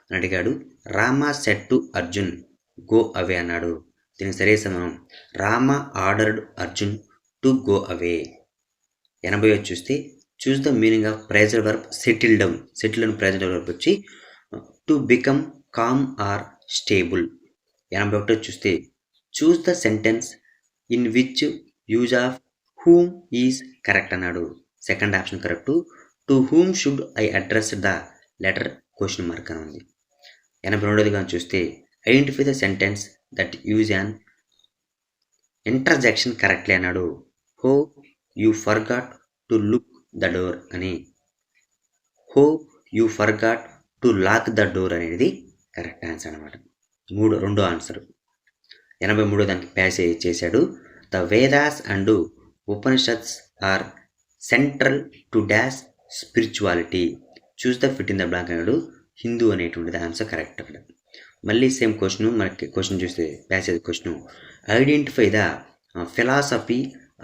అని అడిగాడు. Rama said to Arjun go away అన్నాడు. దీనికి సరైన సమానం Rama ordered Arjun to go away. 80 చూస్తే choose the meaning of phrasal verb settle down. Settle down phrasal verb వచ్చి to become calm or stable. 81 చూస్తే choose the sentence in which use of whom is correct అన్నాడు. Second option correct. To whom should I address the letter question mark అని ఉంది. 82గా చూస్తే identify the sentence that use an interjection correctly అన్నాడు. Oh you forgot to look the door అని. Oh you forgot to lock the door అనేది correct answer అనమాట. 2వ answer. 83 దానికి ప్యాసేజ్ చేశాడు. The Vedas and Upanishads are central to dash spirituality. Choose the fit in the blank అన్నాడు. హిందూ అనేటువంటిది answer correct అక్కడ. మళ్ళీ సేమ్ క్వశ్చన్, మనకి క్వశ్చన్ చూస్తే passage question identify the philosophy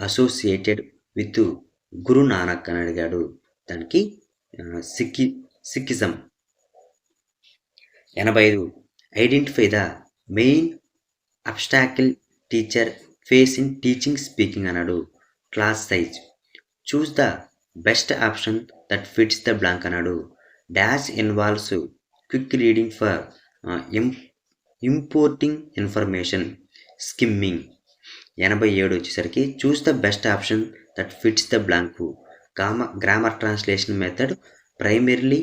associated with Guru Nanak అని అడిగాడు. దానికి Sikhism. 85 identify the main obstacle teacher face in teaching speaking అన్నాడు. Class size. Choose the best option that fits the blank అన్నాడు. Dash involves quick reading for importing information, skimming. 87 వచ్చేసరికి choose the best option that fits the blank. Grammar translation method primarily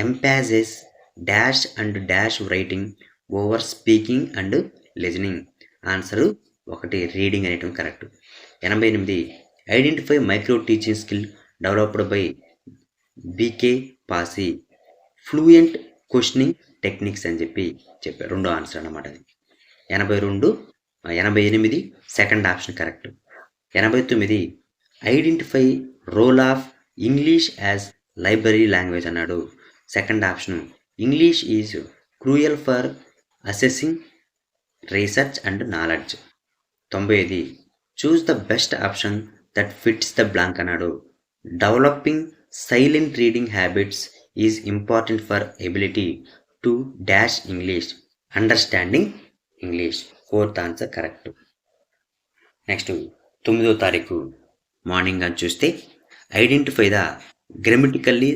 ఎంపాసెస్ dash and dash writing over speaking and listening. Answer 1 reading అనేటివి correct. 88 identify micro teaching skill developed by B K Passi, fluent questioning techniques అని చెప్పారు. రెండో answer అన్నమాట అది. 88 second option correct. 89 identify role of English as library language అన్నాడు. Second option English is cruel for assessing research and knowledge. 90 choose the best option that fits the blank అన్నాడు. Developing silent reading habits is important for ability to dash English, understanding English. Fourth answer correct. Next 9వ తారీఖు morning అని చూస్తే identify the grammatically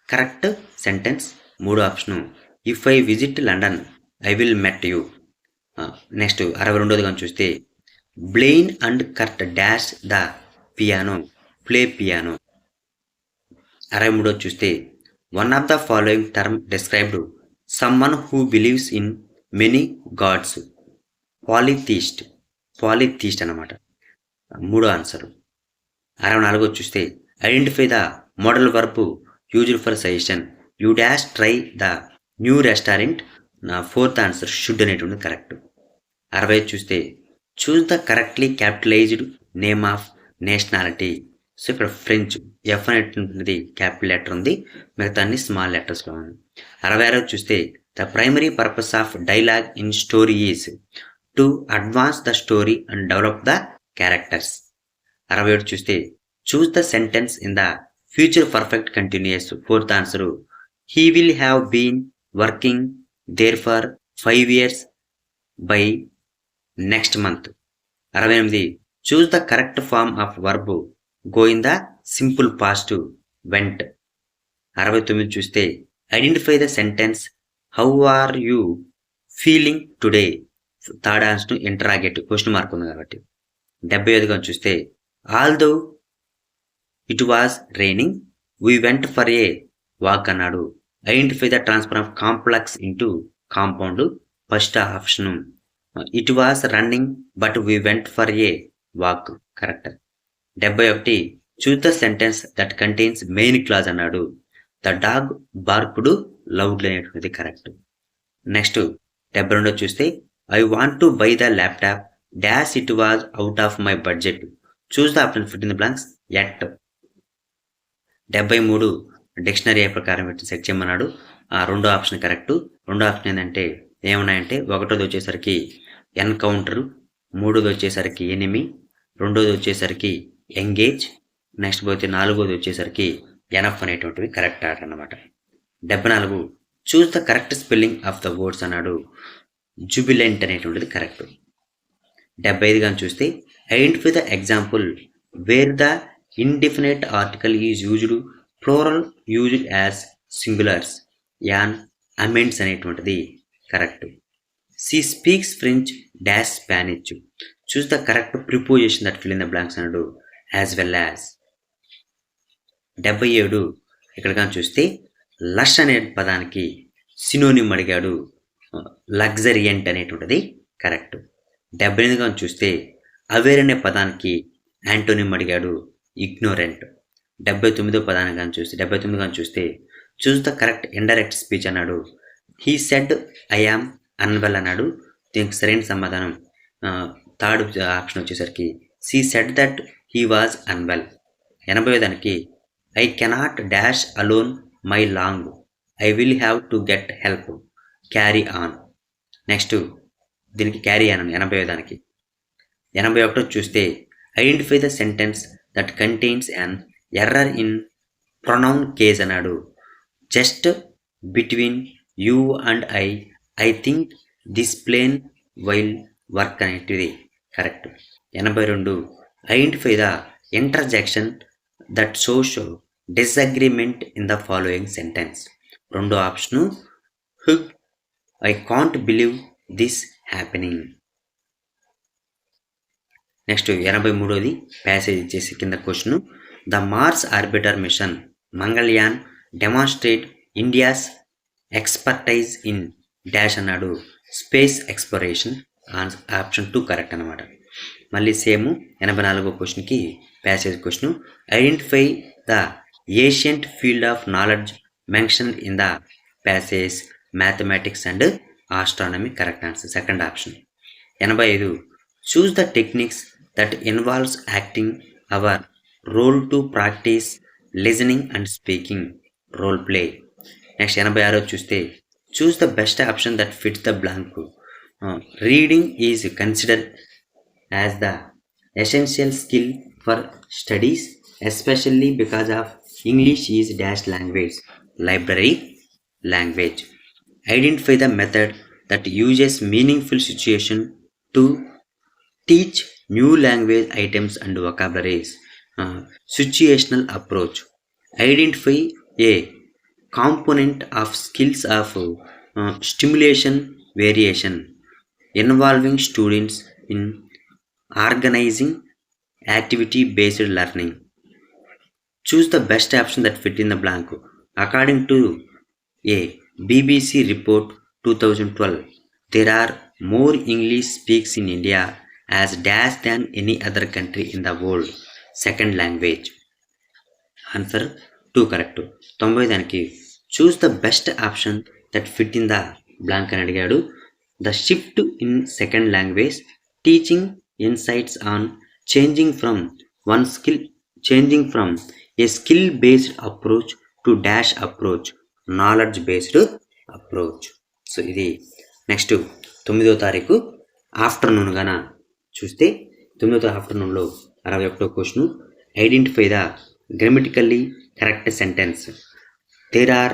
correct sentence. 3 option if I visit London I will met you. Next 62ది కానీ చూస్తే Blaine and Kurt dash the piano, play piano. 63 చూస్తే one of the following term described someone who believes in many gods, polytheist. Polytheist అన్నమాట 3 answer. 64 చూస్తే identify the modal verb used for suggestion, you dash try the new restaurant. నా 4th answer should అనేటువంటి correct. 65 చూస్తే choose the correctly capitalized name of nationality. So ఇక్కడ French, F అనేటువంటిది capital letter ఉంది, మిగతా అన్ని స్మాల్ లెటర్స్లో ఉంది. 66 చూస్తే the primary purpose of dialogue in story is to advance the story and develop the characters. 67 చూస్తే choose the sentence in the future perfect continuous. 4th answer he will have been working there for 5 years by next month. 68 choose the correct form of verb go in the simple past, went. 69 చూస్తే identify the sentence how are you feeling today. 3rd answer interrogative, question mark ఉంది కాబట్టి. 75 చూస్తే although it was raining we went for a walk అన్నాడు. Identify the transfer of complex into compound. First option it was running but we went for a walk, correct. 71 choose the sentence that contains main clause అన్నాడు. The dog బార్క్డ్ loudly అనేటువంటిది correct. Next 72 చూస్తే I want to buy the laptop dash it was out of my budget. Choose the option fit in the blanks, at. 73 dictionary ప్రకారం set చేయమన్నాడు. రెండో option correct. రెండో option ఏంటంటే ఏమున్నాయంటే 1వ వచ్చేసరికి encounter, 3వ వచ్చేసరికి ఎనిమి, 2వ వచ్చేసరికి ఎంగేజ్, నెక్స్ట్ పోతే 4వ వచ్చేసరికి ఎనఫ్ అనేటువంటివి కరెక్ట్ ఆర్డర్ అన్నమాట. 74 choose the correct spelling of the words అన్నాడు. జుబిలెంట్ అనేటువంటిది కరెక్ట్. 75 కానీ చూస్తే identify the example where the indefinite article is used plural used as singulars, an amends అనేటువంటిది correct. She speaks French dash Spanish. Choose the correct preposition that fill in the blanks అన్నాడు. As well as. 77 ఇక్కడ కానీ చూస్తే lush అనే పదానికి synonym అడిగాడు. లగ్జరియంట్ అనేటువంటిది correct. 78 కానీ చూస్తే అవేర్ అనే పదానికి యాంటోనిమ్ అడిగాడు. ఇగ్నోరెంట్. 79 కానీ చూస్తే choose the correct indirect speech అన్నాడు. He said I am unwell అన్నాడు. దీనికి సరైన సమాధానం 3rd ఆప్షన్ వచ్చేసరికి she said that he was unwell. 80 దానికి I cannot dash alone my long I will have to get help, carry on. Next దీనికి carry on 80 దానికి. 81 చూస్తే identify the sentence that contains an error in pronoun case అన్నాడు. Just between you and I think this plane while work అనేటిది correct. 82 identify the interjection that shows disagreement in the following sentence. రెండో option ugh I can't believe this happening. Next 83ది passage ఇచ్చేసి కింద question, the Mars orbiter mission Mangalyaan demonstrate India's expertise in dash అన్నాడు. Space exploration. Option 2 correct అనమాట. మళ్ళీ same 84వ క్వశ్చన్కి passage question, identify the ancient field of knowledge mention in the passage mathematics and astronomy. Correct answer second option. 85 choose the techniques that involves acting our role to practice listening and speaking role play. Next 86 చూస్తే choose the best option that fits the blank. Reading is considered as the essential skill for studies especially because of English is dash language library language. Identify the method that uses meaningful situation to teach new language items and vocabularies. Situational approach. Identify a component of skills of stimulation variation involving students in organizing activity based learning. Choose the best option that fit in the blank. According to a BBC report 2012, there are more English speaks in India as dash than any other country in the world. Second language. Answer 2 correct. 90 దానికి choose the best option that fit in the blank అని అడిగాడు. The shift in second language teaching insights on changing from a skill based approach to dash approach knowledge based approach. So ఇది next 9వ తారీఖు afternoon గాన చూస్తే 9వ ఆఫ్టర్నూన్లో 61వ question, identify the grammatically correct sentence. There are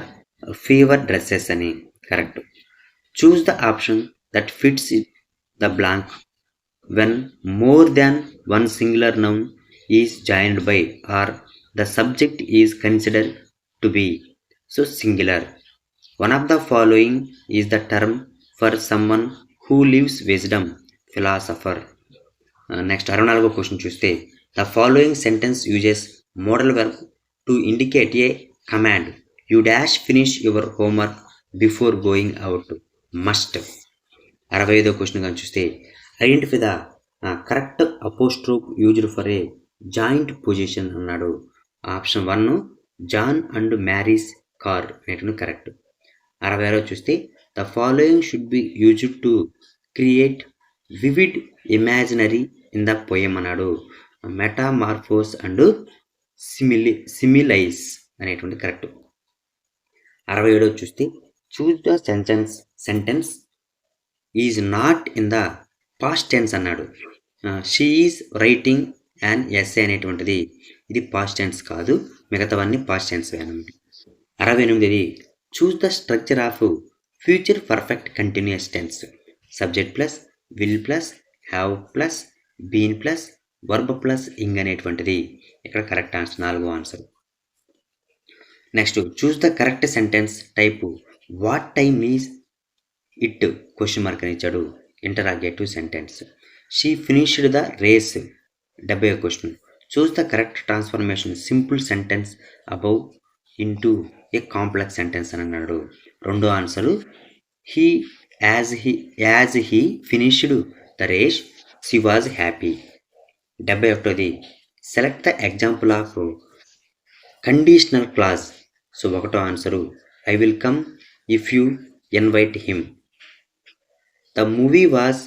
fewer dresses అని correct. Choose the option that fits the blank when more than one singular noun is joined by or the subject is considered to be so singular. One of the following is the term for someone who lives wisdom philosopher. Next 64వ question చూస్తే the following sentence uses modal verb to indicate a command. You dash finish your homework before going out must. 65వ question కానీ చూస్తే identify the correct apostrophe used for a joint possession అన్నాడు. Option 1 John and Mary's car అనేటువంటి correct. 66వ చూస్తే the following should be used to create vivid imaginary in the poem అన్నాడు. Metamorphose and similes అనేటువంటి correct. 67వ చూస్తే choose the sentence is not in the past tense అన్నాడు. She is writing and essay అనేటువంటిది ఇది past tense కాదు, మిగతావన్నీ past tense అన్నమాట. 68ది choose the structure of future perfect continuous tense. Subject plus will plus have plus been plus verb plus ing అనేటువంటిది ఇక్కడ correct answer 4వ answer. Next choose the correct sentence type. What time is it question mark అని ఇచ్చాడు. Interrogative sentence. She finished the race 70వ question. Choose the correct transformation simple sentence above into a complex sentence అని అన్నాడు. 2వ answer as he finished the race she was happy. 71ది select the example of conditional clause. So 1వ answer I will come if you invite him. The movie was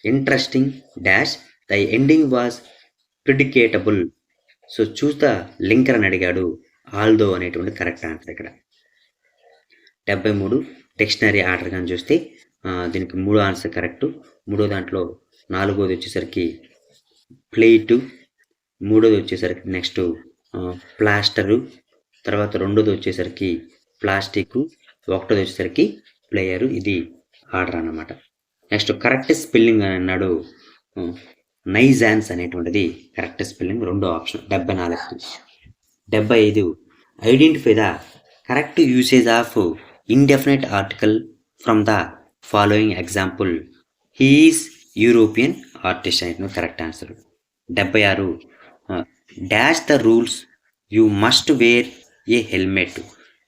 interesting dash the ending was predictable. So choose the linker అని అడిగాడు. Although అనేటువంటి correct answer ఇక్కడ. 73 dictionary order కానీ చూస్తే దీనికి 3వ answer correct. 3వ దాంట్లో నాలుగోది వచ్చేసరికి ప్లేటు, మూడోది వచ్చేసరికి నెక్స్ట్ ప్లాస్టరు, తర్వాత రెండోది వచ్చేసరికి ప్లాస్టిక్, ఒకటోది వచ్చేసరికి ప్లేయరు. ఇది ఆర్డర్ అన్నమాట. నెక్స్ట్ కరెక్ట్ స్పెల్లింగ్ అని అన్నాడు. నైజాన్స్ అనేటువంటిది కరెక్ట్ స్పెల్లింగ్, రెండో option. 74. 75 identify the correct usage of indefinite article from the following example. He is European artist అనేటువంటి correct answer. 76 dash the rules you must wear a helmet.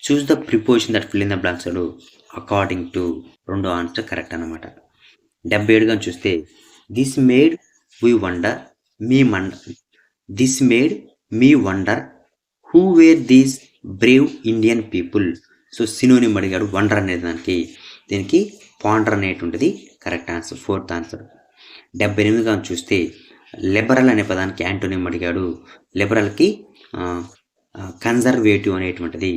Choose the preposition that fill in the blanks add according to. రెండో answer correct అనమాట. 77గా చూస్తే this made me wonder who were these brave Indian people. So synonym అడిగాడు. Wonder అనేది దీనికి ponder అనేటువంటిది correct answer, fourth answer. 78గా చూస్తే liberal అనే పదానికి యాంటోనిమ్ అడిగాడు. లిబరల్కి కన్జర్వేటివ్ అనేటువంటిది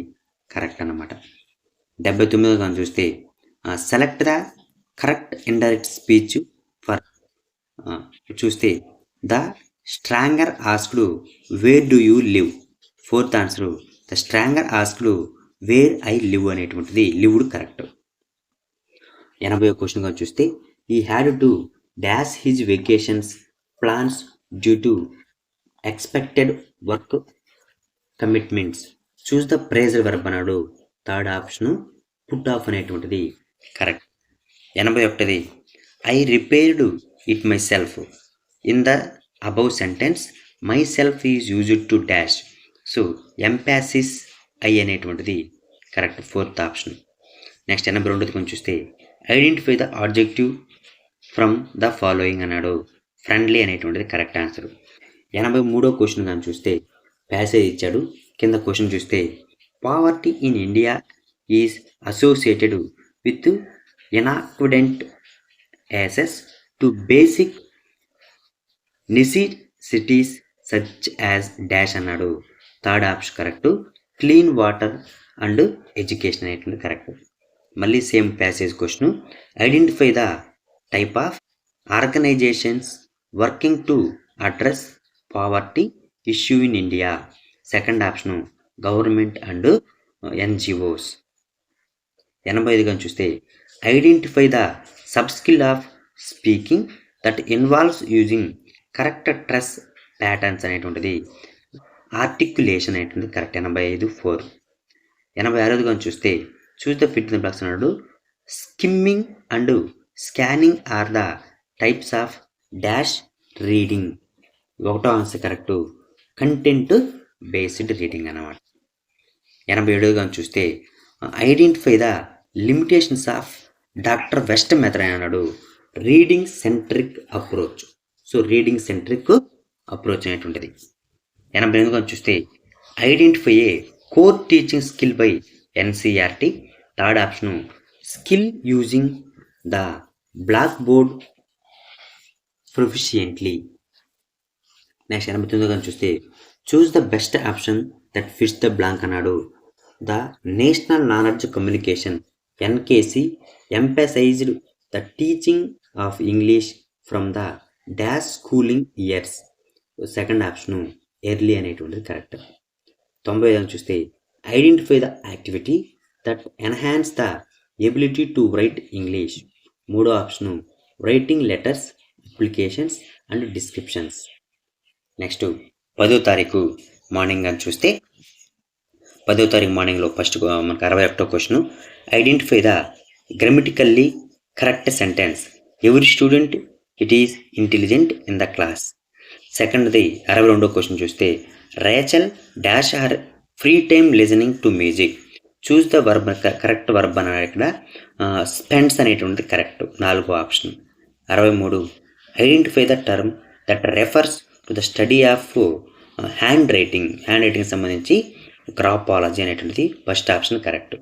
కరెక్ట్ అన్నమాట. 79గా చూస్తే select the correct indirect speech for. చూస్తే the stranger asked where do you live. Fourth answer the stranger asked where I live అనేటువంటిది లివ్డ్ కరెక్ట్. 80వ క్వశ్చన్గా చూస్తే he had to dash his vacations plans due to expected work commitments. Choose the phrasal verb అన్నాడు. Third option put off అనేటువంటిది correct. 81ది I repaired it myself. In the above sentence myself is used to dash. So emphasis I అనేటువంటిది correct, fourth option. Next 82ది కొంచెం చూస్తే identify the objective from the following అన్నాడు. Friendly అనేటువంటిది correct answer. 83వ question కానీ చూస్తే passage ఇచ్చాడు. కింద క్వశ్చన్ చూస్తే poverty in India is associated with inadequate access to basic necessities such as dash అన్నాడు. Third option correct, clean water and education అనేటువంటి కరెక్ట్. మళ్ళీ same passage question. Identify the type of organizations working to address poverty issue in India. Second option government and NGOs. 85గా చూస్తే identify the sub skill of speaking that involves using correct stress patterns అనేటువంటిది articulation అనేటువంటిది correct. 85 4. 86గా చూస్తే choose the fit the blanks అన్నాడు. Skimming and scanning are the types of dash reading. ఒకటో answer correct, content based reading అన్నమాట. 87గా చూస్తే identify the limitations of doctor west method అన్నాడు. Reading centric approach. So reading centric approach అనేటువంటిది. 88గా చూస్తే identify a core teaching skill by NCERT. Third option skill using the black board proficiently. Next 89గా చూస్తే choose the best option that fits the blank అన్నాడు. The national knowledge communication NKC emphasized the teaching of English from the dash schooling years. Second option early అనేటువంటిది correct. 90గా చూస్తే identify the activity that enhance the ability to write English. మూడో option writing letters, applications and descriptions. Next 10వ తారీఖు morning అని చూస్తే 10వ తారీఖు మార్నింగ్లో ఫస్ట్ మనకు 61వ question. Identify the grammatically correct sentence. Every student it is intelligent in the class. సెకండ్ది 62వ క్వశ్చన్ చూస్తే Rachel dash her free time listening to music. Choose the verb, correct verb అన్నాడు ఇక్కడ. స్పెండ్స్ అనేటువంటిది కరెక్ట్, 4వ option. 63 identify the term that refers to the study of hand writing సంబంధించి graphology అనేటువంటిది first option correct.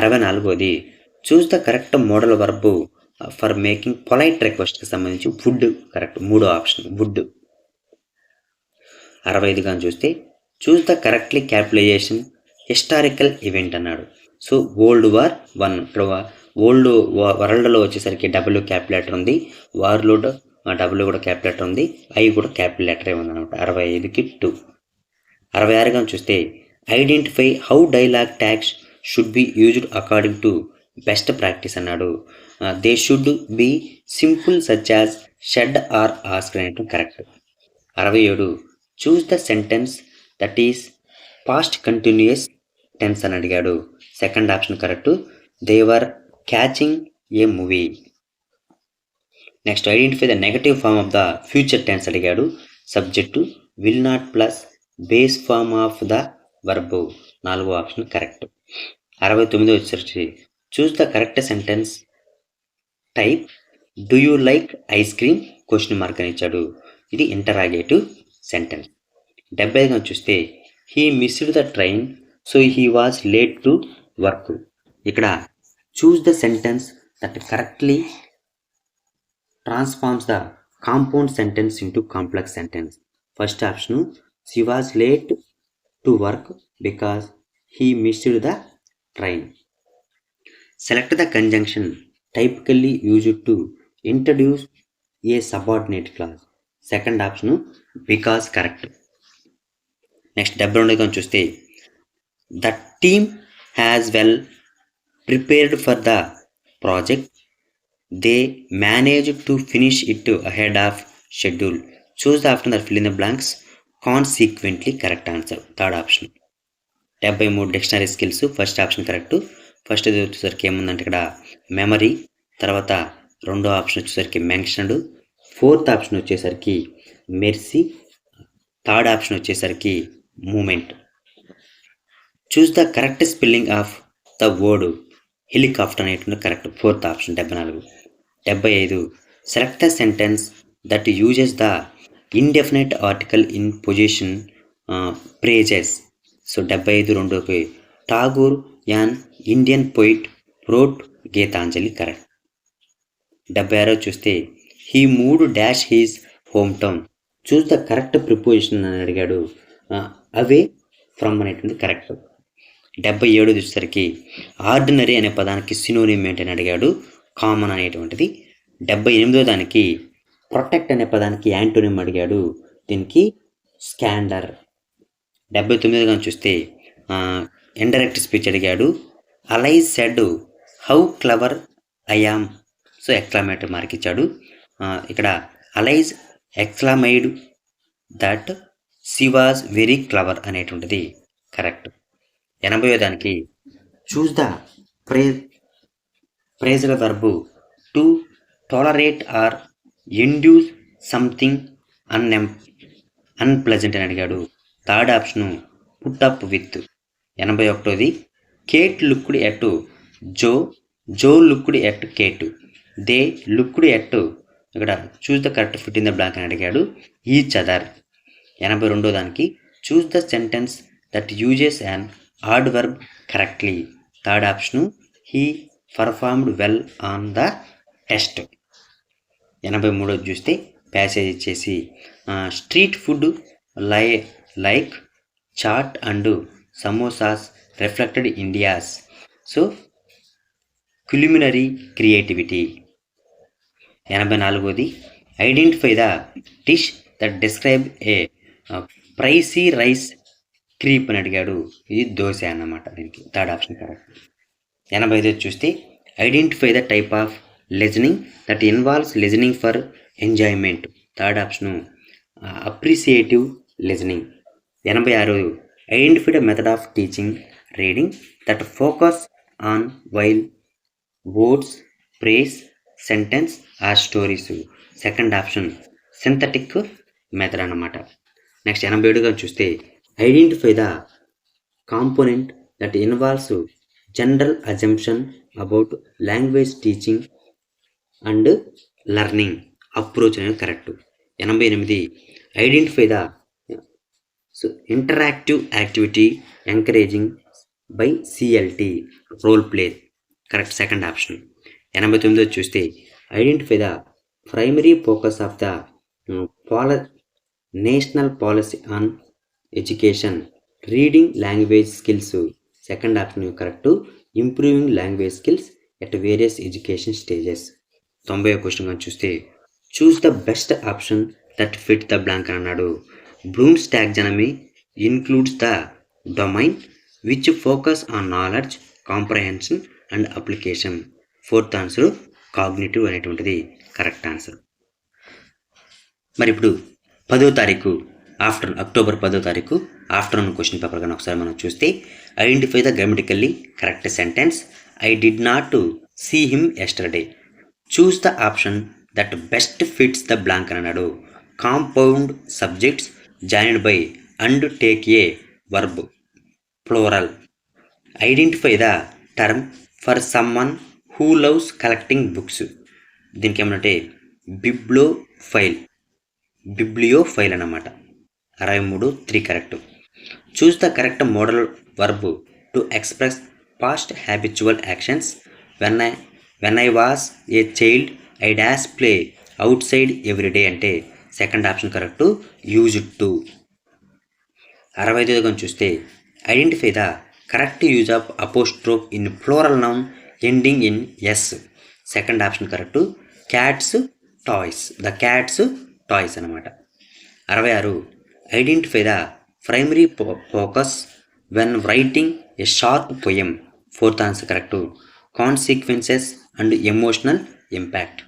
64ది choose the correct modal verb for making polite రిక్వెస్ట్కి సంబంధించి would correct, 3వ option would. 65గా చూస్తే choose the correctly capitalization historical event అన్నాడు. So world war 1. ఇక్కడ వరల్డ్లో వచ్చేసరికి డబ్ల్యూ క్యాపిటల్ లెటర్ ఉంది, వార్లో డబ్ల్యూ కూడా క్యాపిటల్ లెటర్ ఉంది, ఐ కూడా క్యాపిటల్ లెటరే ఉందన్నమాట. 65కి 2. 66గా చూస్తే identify how dialogue tags should be used according to best practice అన్నాడు. They should be simple such as said or ask అనేటువంటి correct. 67 choose the sentence that is past continuous tense అని అడిగాడు. Second option correct. They were catching a movie. Next identify the negative form of the future tense అడిగాడు. Subject will not plus base form of the verb. 4వ option correct. 69 వచ్చేసరికి choose the correct sentence type do you like ice cream question mark అని ఇచ్చాడు. ఇది interrogative sentence. 75గా చూస్తే he missed the train so he was late to work. ఇక్కడ choose the sentence that correctly transforms the compound sentence into complex sentence. First option, she was late to work because he missed the train. Select the conjunction typically used to introduce a subordinate clause. Second option, because correct. Next, 72గా చూస్తే the team has well prepared for the project. They managed to finish it ahead of schedule. Choose the option that fill in the blanks. Consequently correct answer. Third option. 73 dictionary skills. First option correct. First వచ్చేసరికి ఏముందంటే ఇక్కడ memory, తర్వాత రెండో option వచ్చేసరికి mentioned, fourth option వచ్చేసరికి mercy, third option వచ్చేసరికి moment. Choose the correct spelling of the word helicopter అనేటువంటి correct. Fourth option. 74. 75 select the sentence that uses the indefinite article in position phrases. So 75 Tagore an Indian poet wrote Gitanjali correct. 76 చూస్తే he moved dash his home town. Choose the correct preposition అని అడిగాడు. Away from అనేటువంటి correct. 77 వచ్చేసరికి ordinary అనే పదానికి synonym ఏంటని అడిగాడు. Common అనేటువంటిది. 78వ దానికి ప్రొటెక్ట్ అనే పదానికి యాంటోనిమ్ అడిగాడు. దీనికి స్కాండర్. 79గా చూస్తే ఇండైరెక్ట్ స్పీచ్ అడిగాడు. Alice said how clever I am. So exclamatory mark ఇచ్చాడు. ఇక్కడ Alice exclaimed that she was very clever అనేటువంటిది కరెక్ట్. 80వ దానికి choose the phrasal verb to tolerate or endures something unpleasant అని అడిగాడు. Third option put up with. 81ది Kate looked at Joe, Joe looked at Kate, they looked at. ఇక్కడ choose the correct fit in the blank అని అడిగాడు. Each other. 82వ దానికి choose the sentence that uses an adverb correctly. Third option he performed well on the test. 83 చూస్తే passage ఇచ్చేసి street food like chaat and samosas reflected India's so culinary creativity. 84ది identify the dish that describe a pricey rice crepe అని అడిగాడు. ఇది దోశ అన్నమాట. దీనికి third option correct. 85 చూస్తే identify the type of listening that involves listening for enjoyment. Third option appreciative listening. 86 identify the method of teaching reading that focus on whole words phrase sentence or stories. Second option synthetic method అన్నమాట. Next 87గా చూస్తే identify the component that involves general assumption about language teaching and learning approach అనేది correct. 88 identify the interactive activity encouraging by CLT role play correct. Second option. 89 చూస్తే identify the primary focus of the national policy on education reading language skills. Second option correct. Improving language skills at various education stages. 90వ question కానీ చూస్తే choose the best option that fit the blank అని అన్నాడు. Bloom's taxonomy includes the domain which focus on knowledge, comprehension and application. Fourth answer cognitive అనేటువంటిది correct answer. మరి ఇప్పుడు 10వ తారీఖు అక్టోబర్ 10వ తారీఖు ఆఫ్టర్నూన్ క్వశ్చన్ పేపర్ కానీ ఒకసారి మనం చూస్తే, identify the grammatically correct sentence. I did not see him yesterday. Choose the option that best fits the blank అని అన్నాడు. Compound subjects joined by and take a verb plural. Identify the term for someone who loves collecting books. దీనికి ఏమంటే bibliophile అన్నమాట. 63 3 correct. Choose the correct modal verb to express past habitual actions. When I was a child I dash play out side everyday అంటే second option correct, used to. 65 చూస్తే, identify the correct use of apostrophe in plural noun ending in S. Second option correct, cats toys అనమాట. 66 identify the primary focus when writing a short poem. Fourth answer correct, consequences and emotional impact.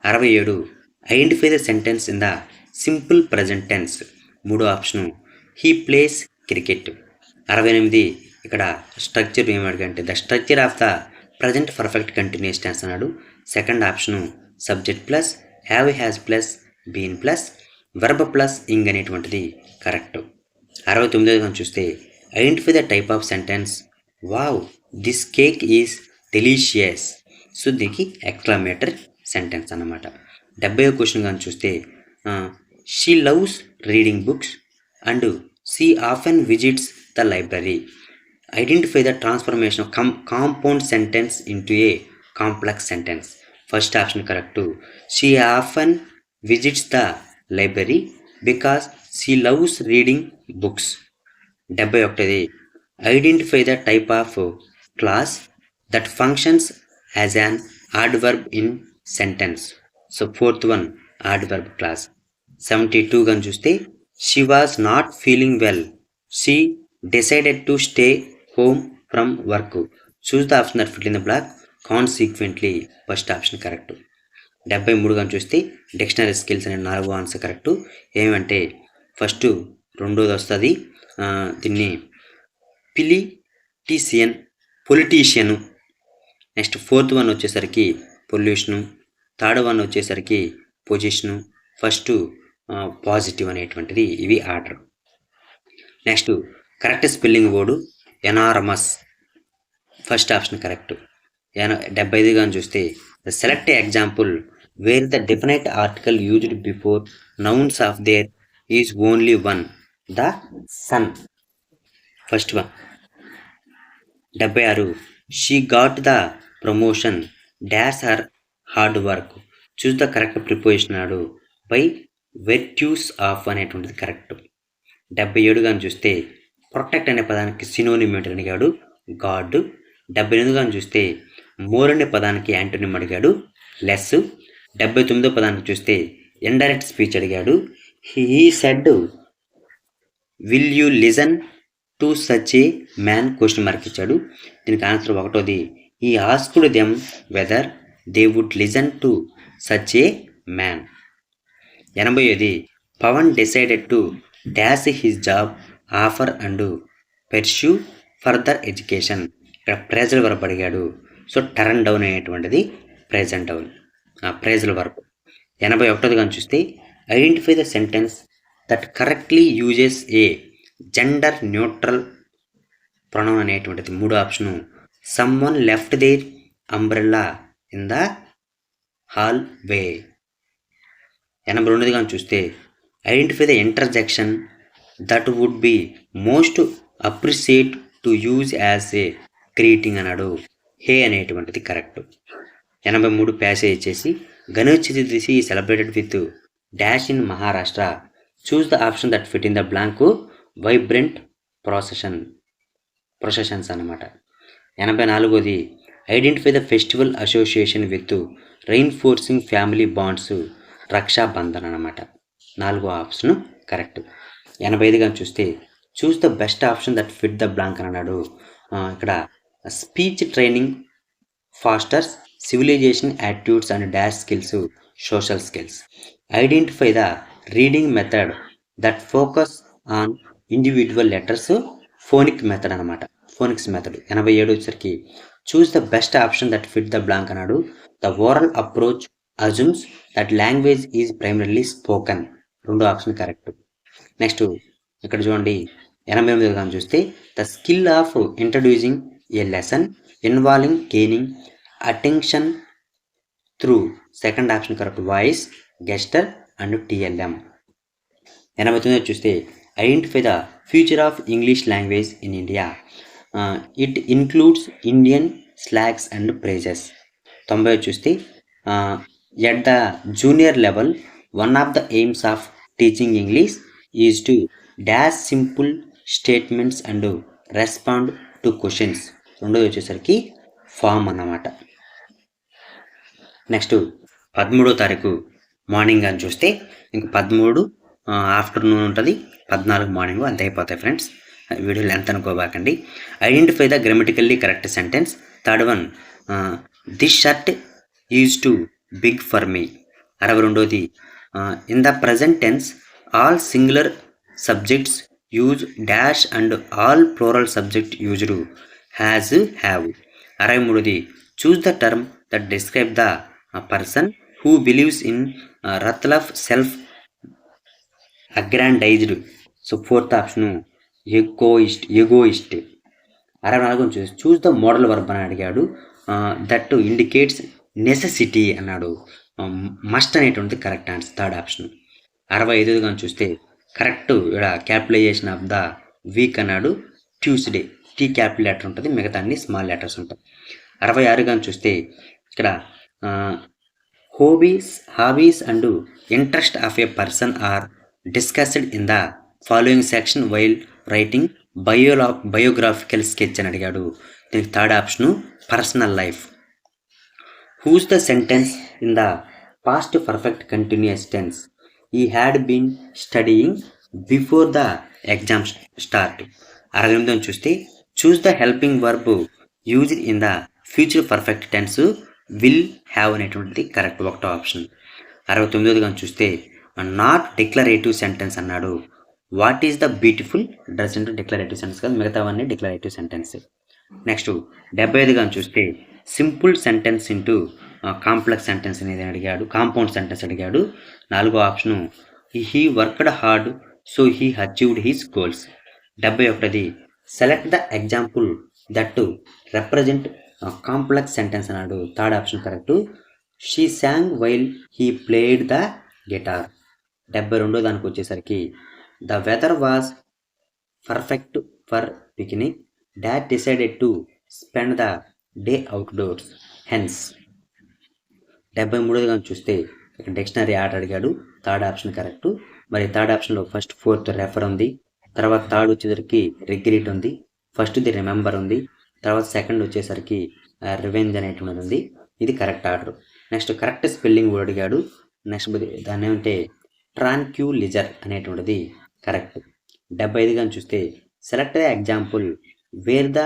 67 identify the sentence in the simple present tense. మూడో option he plays cricket. 68 ఇక్కడ structure ఏమడిగంటే the structure of the present perfect continuous tense అన్నాడు. Second option subject plus have has plus been plus verb plus ing అనేటువంటిది correct. 69 చూస్తే, identify the type of sentence. Wow this cake is delicious. So దీనికి exclamatory sentence అన్నమాట. 70 question కానీ చూస్తే, she loves reading books and she often visits the library. Identify the transformation of compound sentence into a complex sentence. First option correct, she often visits the library because she loves reading books. 71 identify the type of clause that functions as an adverb in sentence. So fourth one adverb clause. 72 కానీ చూస్తే, she was not feeling well she decided to stay home from work. Choose the option that fill in the blank consequently. First option correct. 73 కానీ చూస్తే, dictionary skills అనే 4వ answer correct. ఏమంటే first రెండోది వస్తుంది, దీన్ని పొలిటీషియను. నెక్స్ట్ ఫోర్త్ వన్ వచ్చేసరికి pollution. Third one వచ్చేసరికి పొజిషను. ఫస్ట్ పాజిటివ్ అనేటువంటిది. ఇవి order. Next correct spelling word enormous. First option correct. 75 కానీ చూస్తే, the select example where the definite article used before nouns of there is only one, the sun. First one. 76 she got the promotion dash her hard work. Choose the correct preposition అన్నాడు. By virtues of అనేటువంటిది correct. 77 కానీ చూస్తే, protect అనే పదానికి synonym ఏంటని అడిగాడు, God. 78 కానీ చూస్తే, మోర్ అనే పదానికి యాంటోనిమ్ అడిగాడు, లెస్. 79 పదానికి చూస్తే, ఇండైరెక్ట్ స్పీచ్ అడిగాడు. He said will you listen to such a man question mark ఇచ్చాడు. దీనికి ఆన్సర్ ఒకటోది, he asked them whether they would listen to such a man. 80 Pavan decided to dash his job offer and pursue further education. ఇక్కడ phrasal verb అడిగాడు. So turn down అనేటువంటిది present down, phrasal verb. 81 కానీ చూస్తే, identify the sentence that correctly uses a gender neutral pronoun అనేటువంటిది. మూడో option someone left their umbrella in the hallway. 82 కానీ చూస్తే, identify the interjection that would be most appreciate to use as a greeting అన్నాడు. Hey అనేటువంటిది correct. 83 passage చేసి, Ganesh Chaturthi celebrated with dash in Maharashtra. Choose the option that fit in the blank vibrant processions అన్నమాట. 84 identify the festival association with reinforcing family bonds. Rakshabandhan అనమాట. 4వ option correct. 85గా చూస్తే choose the best option that fit the blank అని అన్నాడు. ఇక్కడ speech training pastors civilization attitudes and dash skills, social skills. Identify the reading method that focus on individual letters, phonic method అనమాట. Phonics method. 87 వచ్చేసరికి choose the best option that fit the blank అన్నాడు. The oral approach assumes that language is primarily spoken. 2వ option correct. Next ఇక్కడ చూడండి 88 కానీ చూస్తే the skill of introducing a lesson involving gaining attention through. Second option correct. Voice, gesture and TLM. 89 చూస్తే identify the future of English language in India. It includes Indian slangs and phrases. 90 చూస్తే at the junior level one of the AIIMS of teaching English is to dash simple statements and respond to questions. 2వ వచ్చేసరికి form అన్నమాట. Next 13వ తారీఖు morning అని చూస్తే ఇంక 13 afternoon ఉంటుంది, 14 morning అంతే అయిపోతాయి ఫ్రెండ్స్. వీడియో లెంత్ అనుకోబాకండి. Identify the grammatically correct sentence. Third one this shirt is too big for me. 62ది in the present tense all singular subjects use dash and all plural subject used has have. 63ది choose the term that describe the person who believes in రత్లఫ్ self aggrandized. So 4th option egoist. 64 choose the modal verb అని అడిగాడు. That indicates necessity అన్నాడు. Must అనేటువంటిది correct answer, 3rd option. 65 కానీ చూస్తే correct ఇక్కడ capitalisation of the week అన్నాడు. Tuesday tea capital letter ఉంటుంది, మిగతా అన్ని స్మాల్ లెటర్స్ ఉంటాయి. 66 కానీ చూస్తే ఇక్కడ hobbies and interest of a person are discussed in the following section while writing biographical sketch అని అడిగాడు. దీనికి 3rd option personal life. Choose the sentence in the past perfect continuous tense. He had been studying before the exam start. 68 చూస్తే choose the helping verb used in the future perfect tense will have అనేటువంటిది correct, 1వ option. 69 కానీ చూస్తే not declarative sentence అన్నాడు. What is the beautiful dress into declarative sentence కాదు, మిగతావన్నీ declarative sentence. Next 75 కానీ చూస్తే simple sentence into complex sentence అనేది అడిగాడు, కాంపౌండ్ సెంటెన్స్ అడిగాడు. 4వ option he worked hard so he achieved his goals. 71ది select the example that represent complex sentence అన్నాడు. 3rd option correct. She sang while he played the guitar. 72 దానికి వచ్చేసరికి the weather was perfect for picnic dot decided to spend the day outdoors hence. 73 కానీ చూస్తే ఇక్కడ dictionary order అడిగాడు. 3rd option correct. మరి 3rd ఆప్షన్లో first 4th refer ఉంది, తర్వాత 3rd వచ్చేసరికి రిగ్రెట్ ఉంది, ఫస్ట్ది రిమెంబర్ ఉంది, తర్వాత 2nd వచ్చేసరికి రివెంజ్ అనేటువంటిది ఉంది. ఇది correct order. Next correct spelling కూడా అడిగాడు. నెక్స్ట్ దాన్ని ఏమంటే ట్రాంక్యూలిజర్ అనేటువంటిది కరెక్ట్. 75 కానీ చూస్తే select the example where the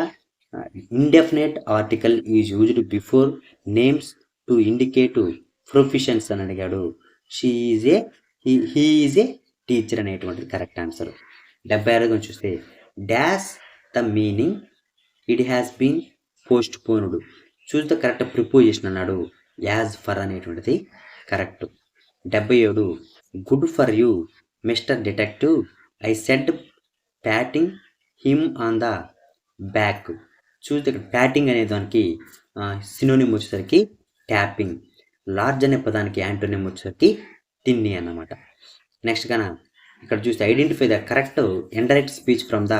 indefinite article is used before names to indicate professions అని అడిగాడు. హీ ఈజ్ ఏ టీచర్ అనేటువంటిది కరెక్ట్ ఆన్సర్. 76 కానీ చూస్తే dash the meaning it has been postponed. Choose the correct preposition అన్నాడు. As for అనేటువంటిది correct. 77 good for you mister detective I said patting him on the back. Choose the patting అనే దానికి synonym వచ్చేసరికి tapping. Large అనే పదానికి antonym వచ్చేసరికి టిన్నీ అన్నమాట. Next కన్నా ఇక్కడ చూస్తే identify the correct indirect speech from the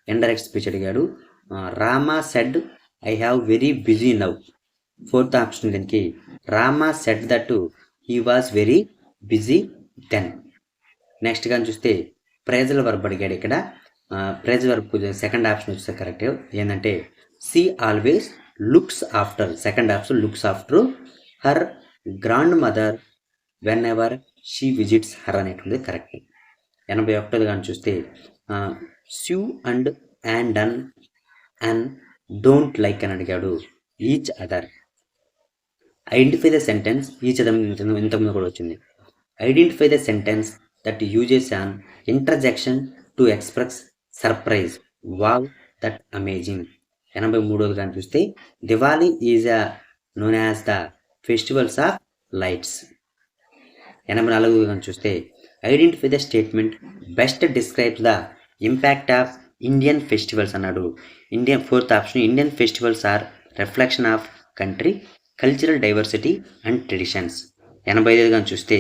indirect speech అడిగాడు. Rama said I have very busy now. 4th option దీనికి Rama said that he was very busy then. Next కానీ చూస్తే ప్రేజల్ వర్బ్ అడిగాడు. ఇక్కడ ప్రేజల్ వర్బ్ 2nd ఆప్షన్ వచ్చేసి correct. ఏంటంటే she always looks after. 2nd option looks after her grandmother whenever she visits her అనేటువంటిది correct. 81 కానీ చూస్తే Sue and done and don't like అని అడిగాడు each other. Identify the sentence each other ఇంతకుముందు కూడా వచ్చింది. Identify the sentence that uses an interjection to express surprise, wow, that amazing. 83 కానీ చూస్తే Diwali is known as the festivals of lights. 84 కానీ చూస్తే identify the statement best describes the impact of Indian festivals అన్నాడు. Fourth option Indian festivals are reflection of country cultural diversity and traditions. 85 కానీ చూస్తే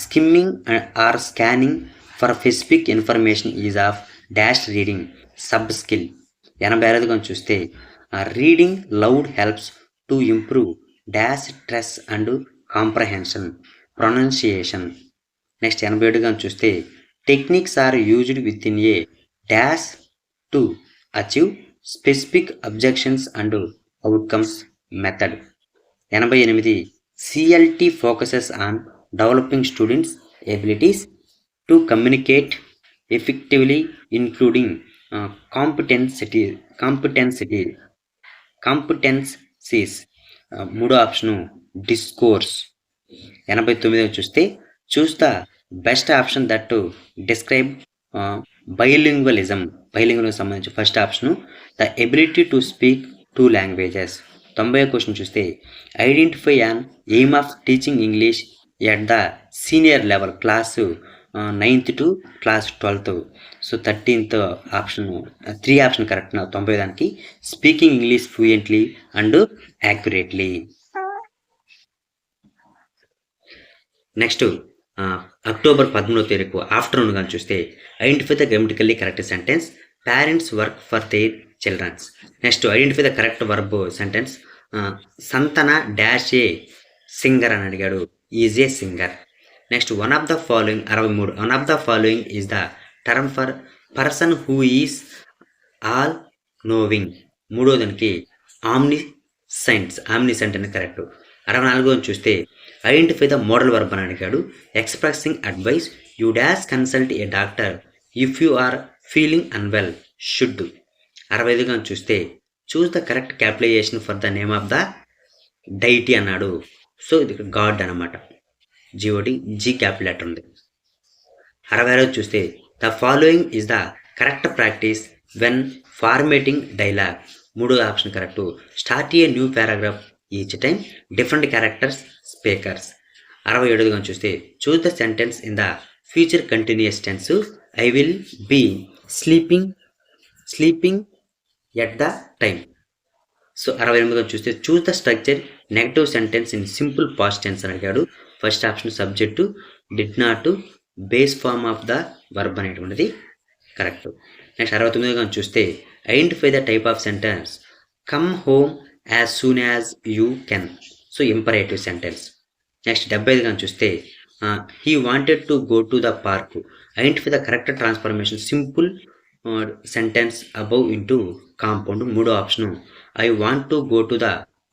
skimming are scanning for specific information is of dash reading sub skill. 86 కానీ చూస్తే reading loud helps to improve dash stress and comprehension pronunciation. Next 87 కానీ చూస్తే techniques are used within a dash to achieve specific objections and outcomes method. 88 CLT focuses on developing students abilities to communicate effectively including competencies. మూడో option discourse. 89 చూస్తే choose the best option that to describe bilingualism సంబంధించి first option the ability to speak 2 languages. 90 question చూస్తే identify an aim of teaching English at the senior level class 9th to class 12th. So 13th option 3 option correct. 90 దానికి speaking English fluently and accurately. Next October 13 afternoon కానీ చూస్తే identify the grammatically correct sentence parents work for their children's. Next identify the correct verb sentence సంతన dash a singer అని అడిగాడు is a singer. Next one of the following 63 one of the following is the term for person who is all knowing. మూడో దానికి ఆమ్నిసెంట్ అని correct. 64 చూస్తే identify the modal verb అని అడిగాడు expressing advice you dash consult a doctor if you are feeling unwell should. 65 కానీ చూస్తే choose the correct capitalization for the name of the deity అన్నాడు. So ఇది గాడ్ అనమాట, జిఓడి జీ క్యాపిటల్ లెటర్ ఉంది. 66 చూస్తే the following is the correct practice when formatting dialogue. మూడో option correct. Start a new paragraph each time different characters speakers. 67 కానీ చూస్తే choose the sentence in the future continuous tense I will be sleeping at the time. So 68 కానీ చూస్తే choose the structure negative sentence in simple past tense అని అడిగాడు. First option subject did not base form of the verb అనేటువంటిది correct. Next 69 కానీ చూస్తే identify the type of sentence come home as soon as you can. So imperative sentence. Next 75 కానీ చూస్తే he wanted to go to the park. Identify the correct transformation simple sentence above into compound. మూడో option I want to go to the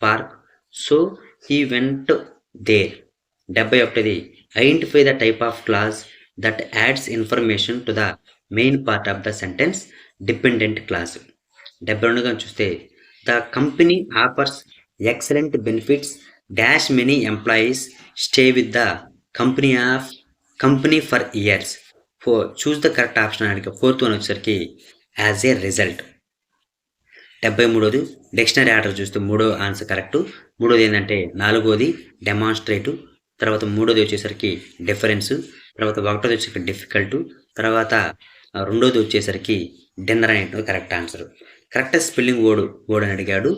park so he went there. 71 identify the type of clause that adds information to the main part of the sentence dependent clause. 72 కానీ చూస్తే the company offers excellent benefits dash many employees stay with the company for years. Choose the correct option అడిగి fourth one వచ్చేసరికి as a result. 73 dictionary order చూస్తే మూడో answer correct. మూడోది ఏంటంటే నాలుగోది demonstrative, తర్వాత మూడోది వచ్చేసరికి డిఫరెన్స్, తర్వాత ఒకటోది వచ్చేసరికి డిఫికల్ట్, తర్వాత రెండోది వచ్చేసరికి డిన్నర్ అనేటువంటి correct answer. Correct spelling word అని అడిగాడు.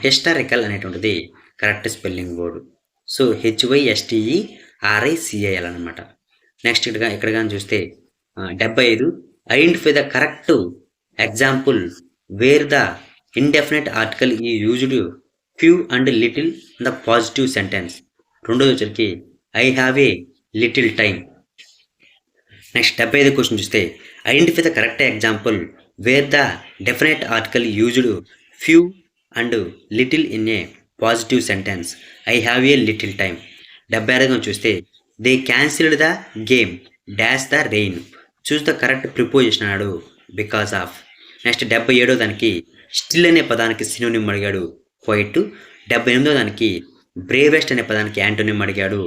హిస్టారికల్ అనేటువంటిది correct spelling word. So HYSTERICAL అనమాట. నెక్స్ట్ ఇక్కడ కానీ చూస్తే 75 identify the correct example where the indefinite article is used few and little in the positive sentence. రెండోది వచ్చరికి I have a little time. Next 75 question చూస్తే identify the correct example where the definite article used few and little in a positive sentence I have a little time. 76 చూస్తే they cancelled the game dash the rain. Choose the correct preposition అన్నాడు, because of. Next 77వ దానికి still అనే పదానికి synonym అడిగాడు, quiet. 78వ దానికి bravest అనే పదానికి antonym అడిగాడు,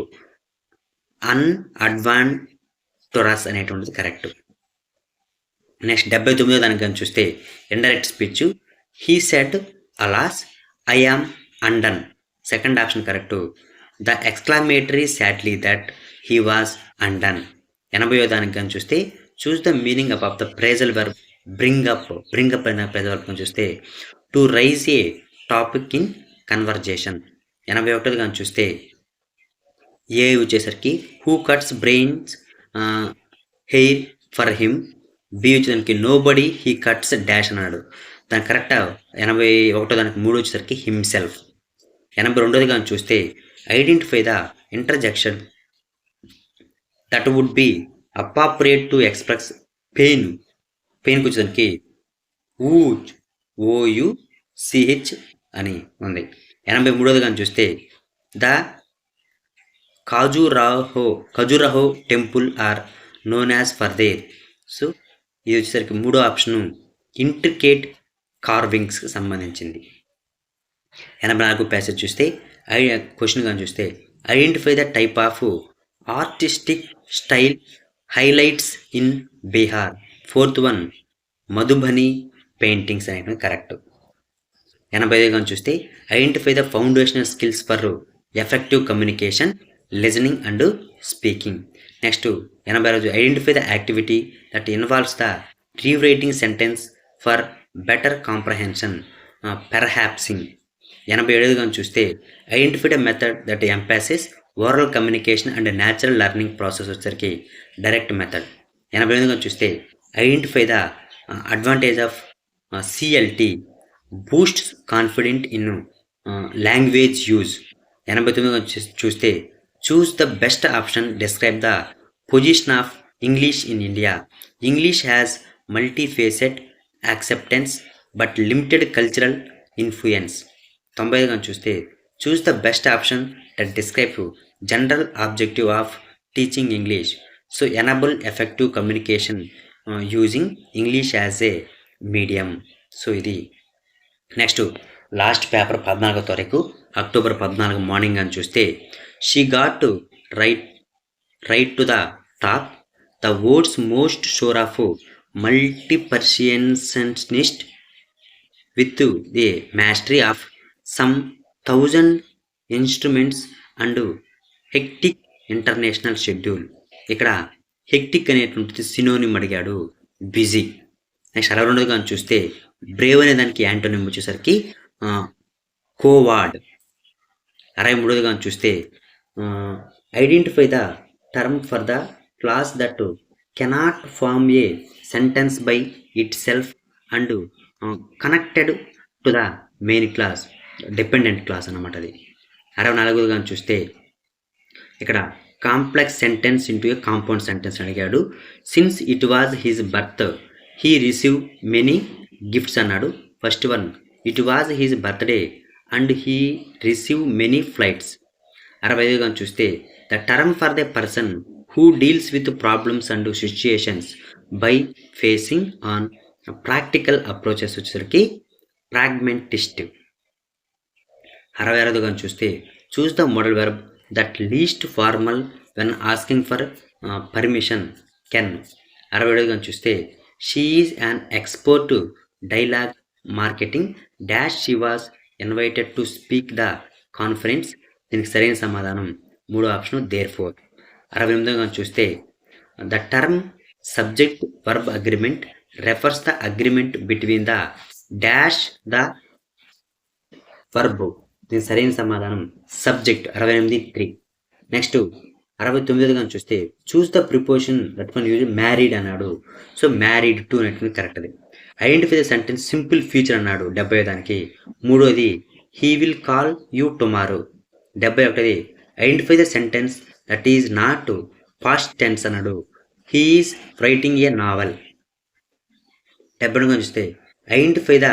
అన్అడ్వాంటరస్ అనేటువంటిది కరెక్ట్. నెక్స్ట్ 79వ దానికి కానీ చూస్తే indirect speech, he said alas I am undone. Second option correct. The exclamatory sadly that he was undone. 80వ దానికి కానీ చూస్తే choose the meaning of the phrasal verb bring up. Bring up అనే phrasal verb కానీ చూస్తే to raise a topic in conversation. 81వ కానీ చూస్తే ఏ వచ్చేసరికి who cuts brains hair for him. B వచ్చేదానికి nobody he cuts dash అన్నాడు. దాని కరెక్ట్ 81వ దానికి 3 వచ్చేసరికి హిమ్సెల్ఫ్. 82వ కానీ చూస్తే identify the interjection that would be appropriate to express pain. పెయిన్కి వచ్చేదానికి ఓయుసిహెచ్ అని ఉంది. 83వ కానీ చూస్తే the Khajuraho temple are known as for their. So ఇది వచ్చేసరికి 3వ ఆప్షను ఇంట్రికేట్ కార్వింగ్స్కి సంబంధించింది. 84 ప్యాసేజ్ చూస్తే క్వశ్చన్ కానీ చూస్తే identify the type of artistic style highlights in Bihar. 4th one Madhubani paintings అనేటువంటి కరెక్ట్. 85 కానీ చూస్తే identify the foundational skills for effective communication listening and speaking. Next 86 identify the activity that involves the rewriting sentence for better comprehension paraphrasing. 87 కానీ చూస్తే identify the method that emphasis oral communication and natural learning process వచ్చేసరికి direct method. 88 కానీ చూస్తే identify the advantage of CLT boost confident in language use. 89 చూస్తే choose the best option describe the position of English in India. English has multifaceted acceptance but limited cultural influence. 90 కానీ చూస్తే choose the best option that describe general objective of teaching English. So enable effective communication using English as a medium. So ఇది next last paper 14వ తారీఖు October 14 morning అని చూస్తే she got right to the top the words most shore of multipercussionist with the mastery of some 1000 instruments and hectic international schedule. ఇక్కడ hectic అనేటువంటిది synonym అడిగాడు, busy. Next 62 కానీ చూస్తే Brave అనే దానికి యాంటోనిమ్ వచ్చేసరికి కోవార్డ్. 63 కానీ చూస్తే identify the term for the clause that cannot form a sentence by itself and connected to the main clause, dependent clause అన్నమాట అది. 64 కానీ చూస్తే ఇక్కడ complex sentence into a compound sentence అడిగాడు. Since it was his birth he receive many gifts అన్నాడు. First one it was his birthday and he receive many flights. 65 కానీ చూస్తే the term for the person who deals with problems and situations by facing on practical approaches వచ్చేసరికి ప్రాగ్మెంటిస్ట్. 66 కానీ చూస్తే choose the modal verb that least formal when asking for permission can. 67 కానీ చూస్తే she is an expert dialogue marketing dash she was invited to speak the conference. దీనికి సరైన సమాధానం 3వ option there four. 68 కానీ చూస్తే the term subject verb agreement refers the agreement between the dash the verb. దీనికి సరైన సమాధానం సబ్జెక్ట్. 68(3). నెక్స్ట్ 69 కానీ చూస్తే choose the preposition that one use married అన్నాడు. సో మ్యారీడ్ టు అనేటువంటి కరెక్ట్. అది identify the sentence simple future అన్నాడు 70 దానికి. 3వది he will call you tomorrow. 71 identify the sentence that is not past tense అన్నాడు. He is writing a novel. 72 చూస్తే identify the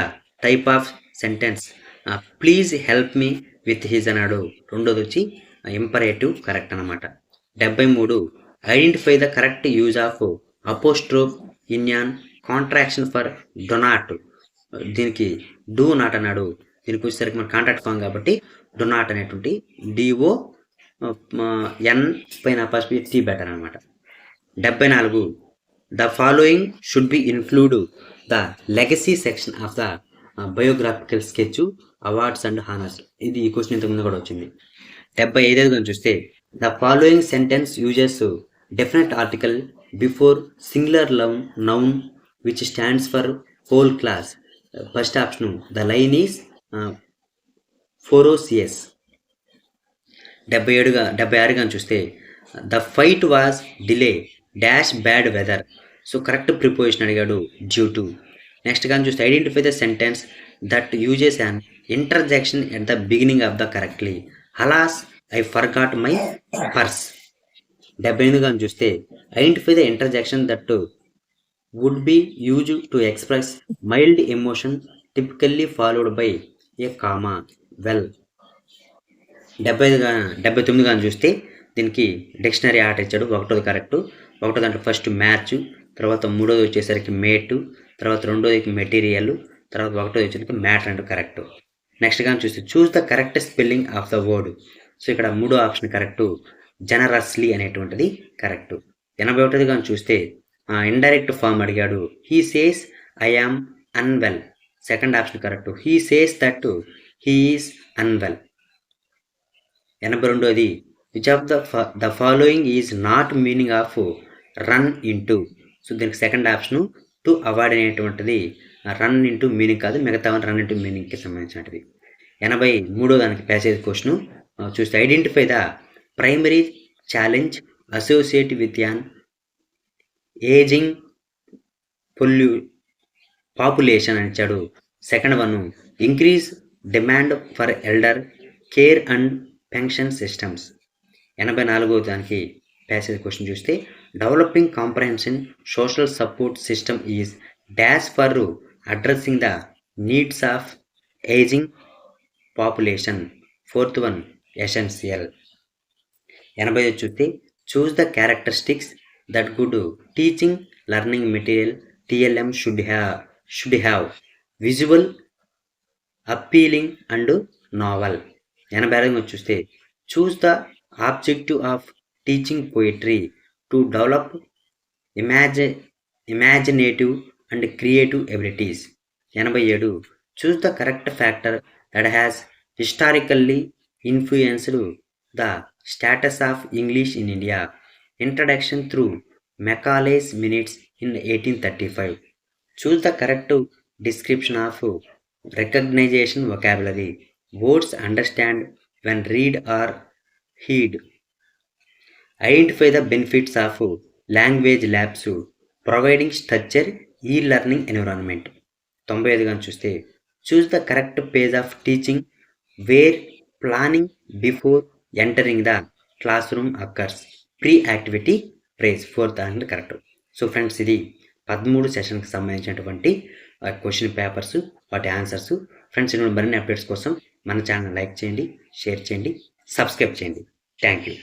type of sentence please help me with his అన్నాడు. 2వది వచ్చి imperative correct అనమాట. 73 identify the correct use of apostrophe in an contraction for donut. దీనికి do not అన్నాడు. దీనికి వచ్చేసరికి మన కాంట్రాక్ట్ ఫామ్ కాబట్టి డొనాట్ అనేటువంటి డిఓ ఎన్ పైన అపాస్ట్రఫీ టీ బెటర్ అనమాట. 74 the following should B include the legacy section of the biographical sketch awards and honours. ఇది ఈ క్వశ్చన్ ఇంతకుముందు కూడా వచ్చింది. 75 చూస్తే the following sentence uses definite article before singular noun which stands for whole class. First option the lion is ferocious. 76 చూస్తే the flight was delay dash bad weather. So correct preposition అడిగాడు, due to. Next కానీ చూస్తే identify the sentence that uses an interjection at the beginning of the correctly. Alas I forgot my purse. 78 కానీ చూస్తే identify the interjection that would be use to express mild emotion typically followed by A comma well. 79 కానీ చూస్తే దీనికి dictionary order ఇచ్చాడు. ఒకటోది correct. ఒకటో దాంట్లో first match, తర్వాత మూడోది వచ్చేసరికి మేటు, తర్వాత రెండోది మెటీరియల్, తర్వాత ఒకటోది వచ్చేసరికి మ్యాటర్ అండ్ కరెక్ట్. నెక్స్ట్ కానీ చూస్తే choose the correct spelling of the word. So ఇక్కడ మూడో ఆప్షన్ కరెక్ట్, జనరస్లీ అనేటువంటిది కరెక్ట్. 81 కానీ చూస్తే ఇండైరెక్ట్ ఫామ్ అడిగాడు. He says I am unwell. Second option correct. He says that he is unwell. 82 which of the following is not meaning of run into. So దీనికి second option to avoid అనేటువంటిది run into meaning కాదు, మిగతా run into మీనింగ్కి సంబంధించినది. 83 దానికి passage question చూస్తే identify the primary challenge associate with an ageing population అని ఇచ్చాడు. Second one increase demand for elder care and pension systems. 84 దానికి ప్యాసేజ్ క్వశ్చన్ చూస్తే developing comprehension social support system is dash for addressing the needs of ageing population. Fourth one essential. 85 చూస్తే choose the characteristics that good teaching learning material TLM should have visual appealing and novel. 86 చూస్తే choose the objective of teaching poetry to develop imaginative and creative abilities. 87 choose the correct factor that has historically influenced the status of English in India. Introduction through Macaulay's minutes in 1835. Choose the correct description of recognition vocabulary. Words understand when read or heed. Identify the benefits of language labs providing structure e-learning environment. 95 గాని చూస్తే choose the correct page of teaching where planning before entering the classroom occurs. Pre-activity praise. Fourth and correct. So friends ఇది 13 సెషన్కి సంబంధించినటువంటి question papers, వాటి answers. Friends మరిన్ని updates కోసం మన channel like చేయండి, share చేయండి, సబ్స్క్రైబ్ చేయండి. Thank you.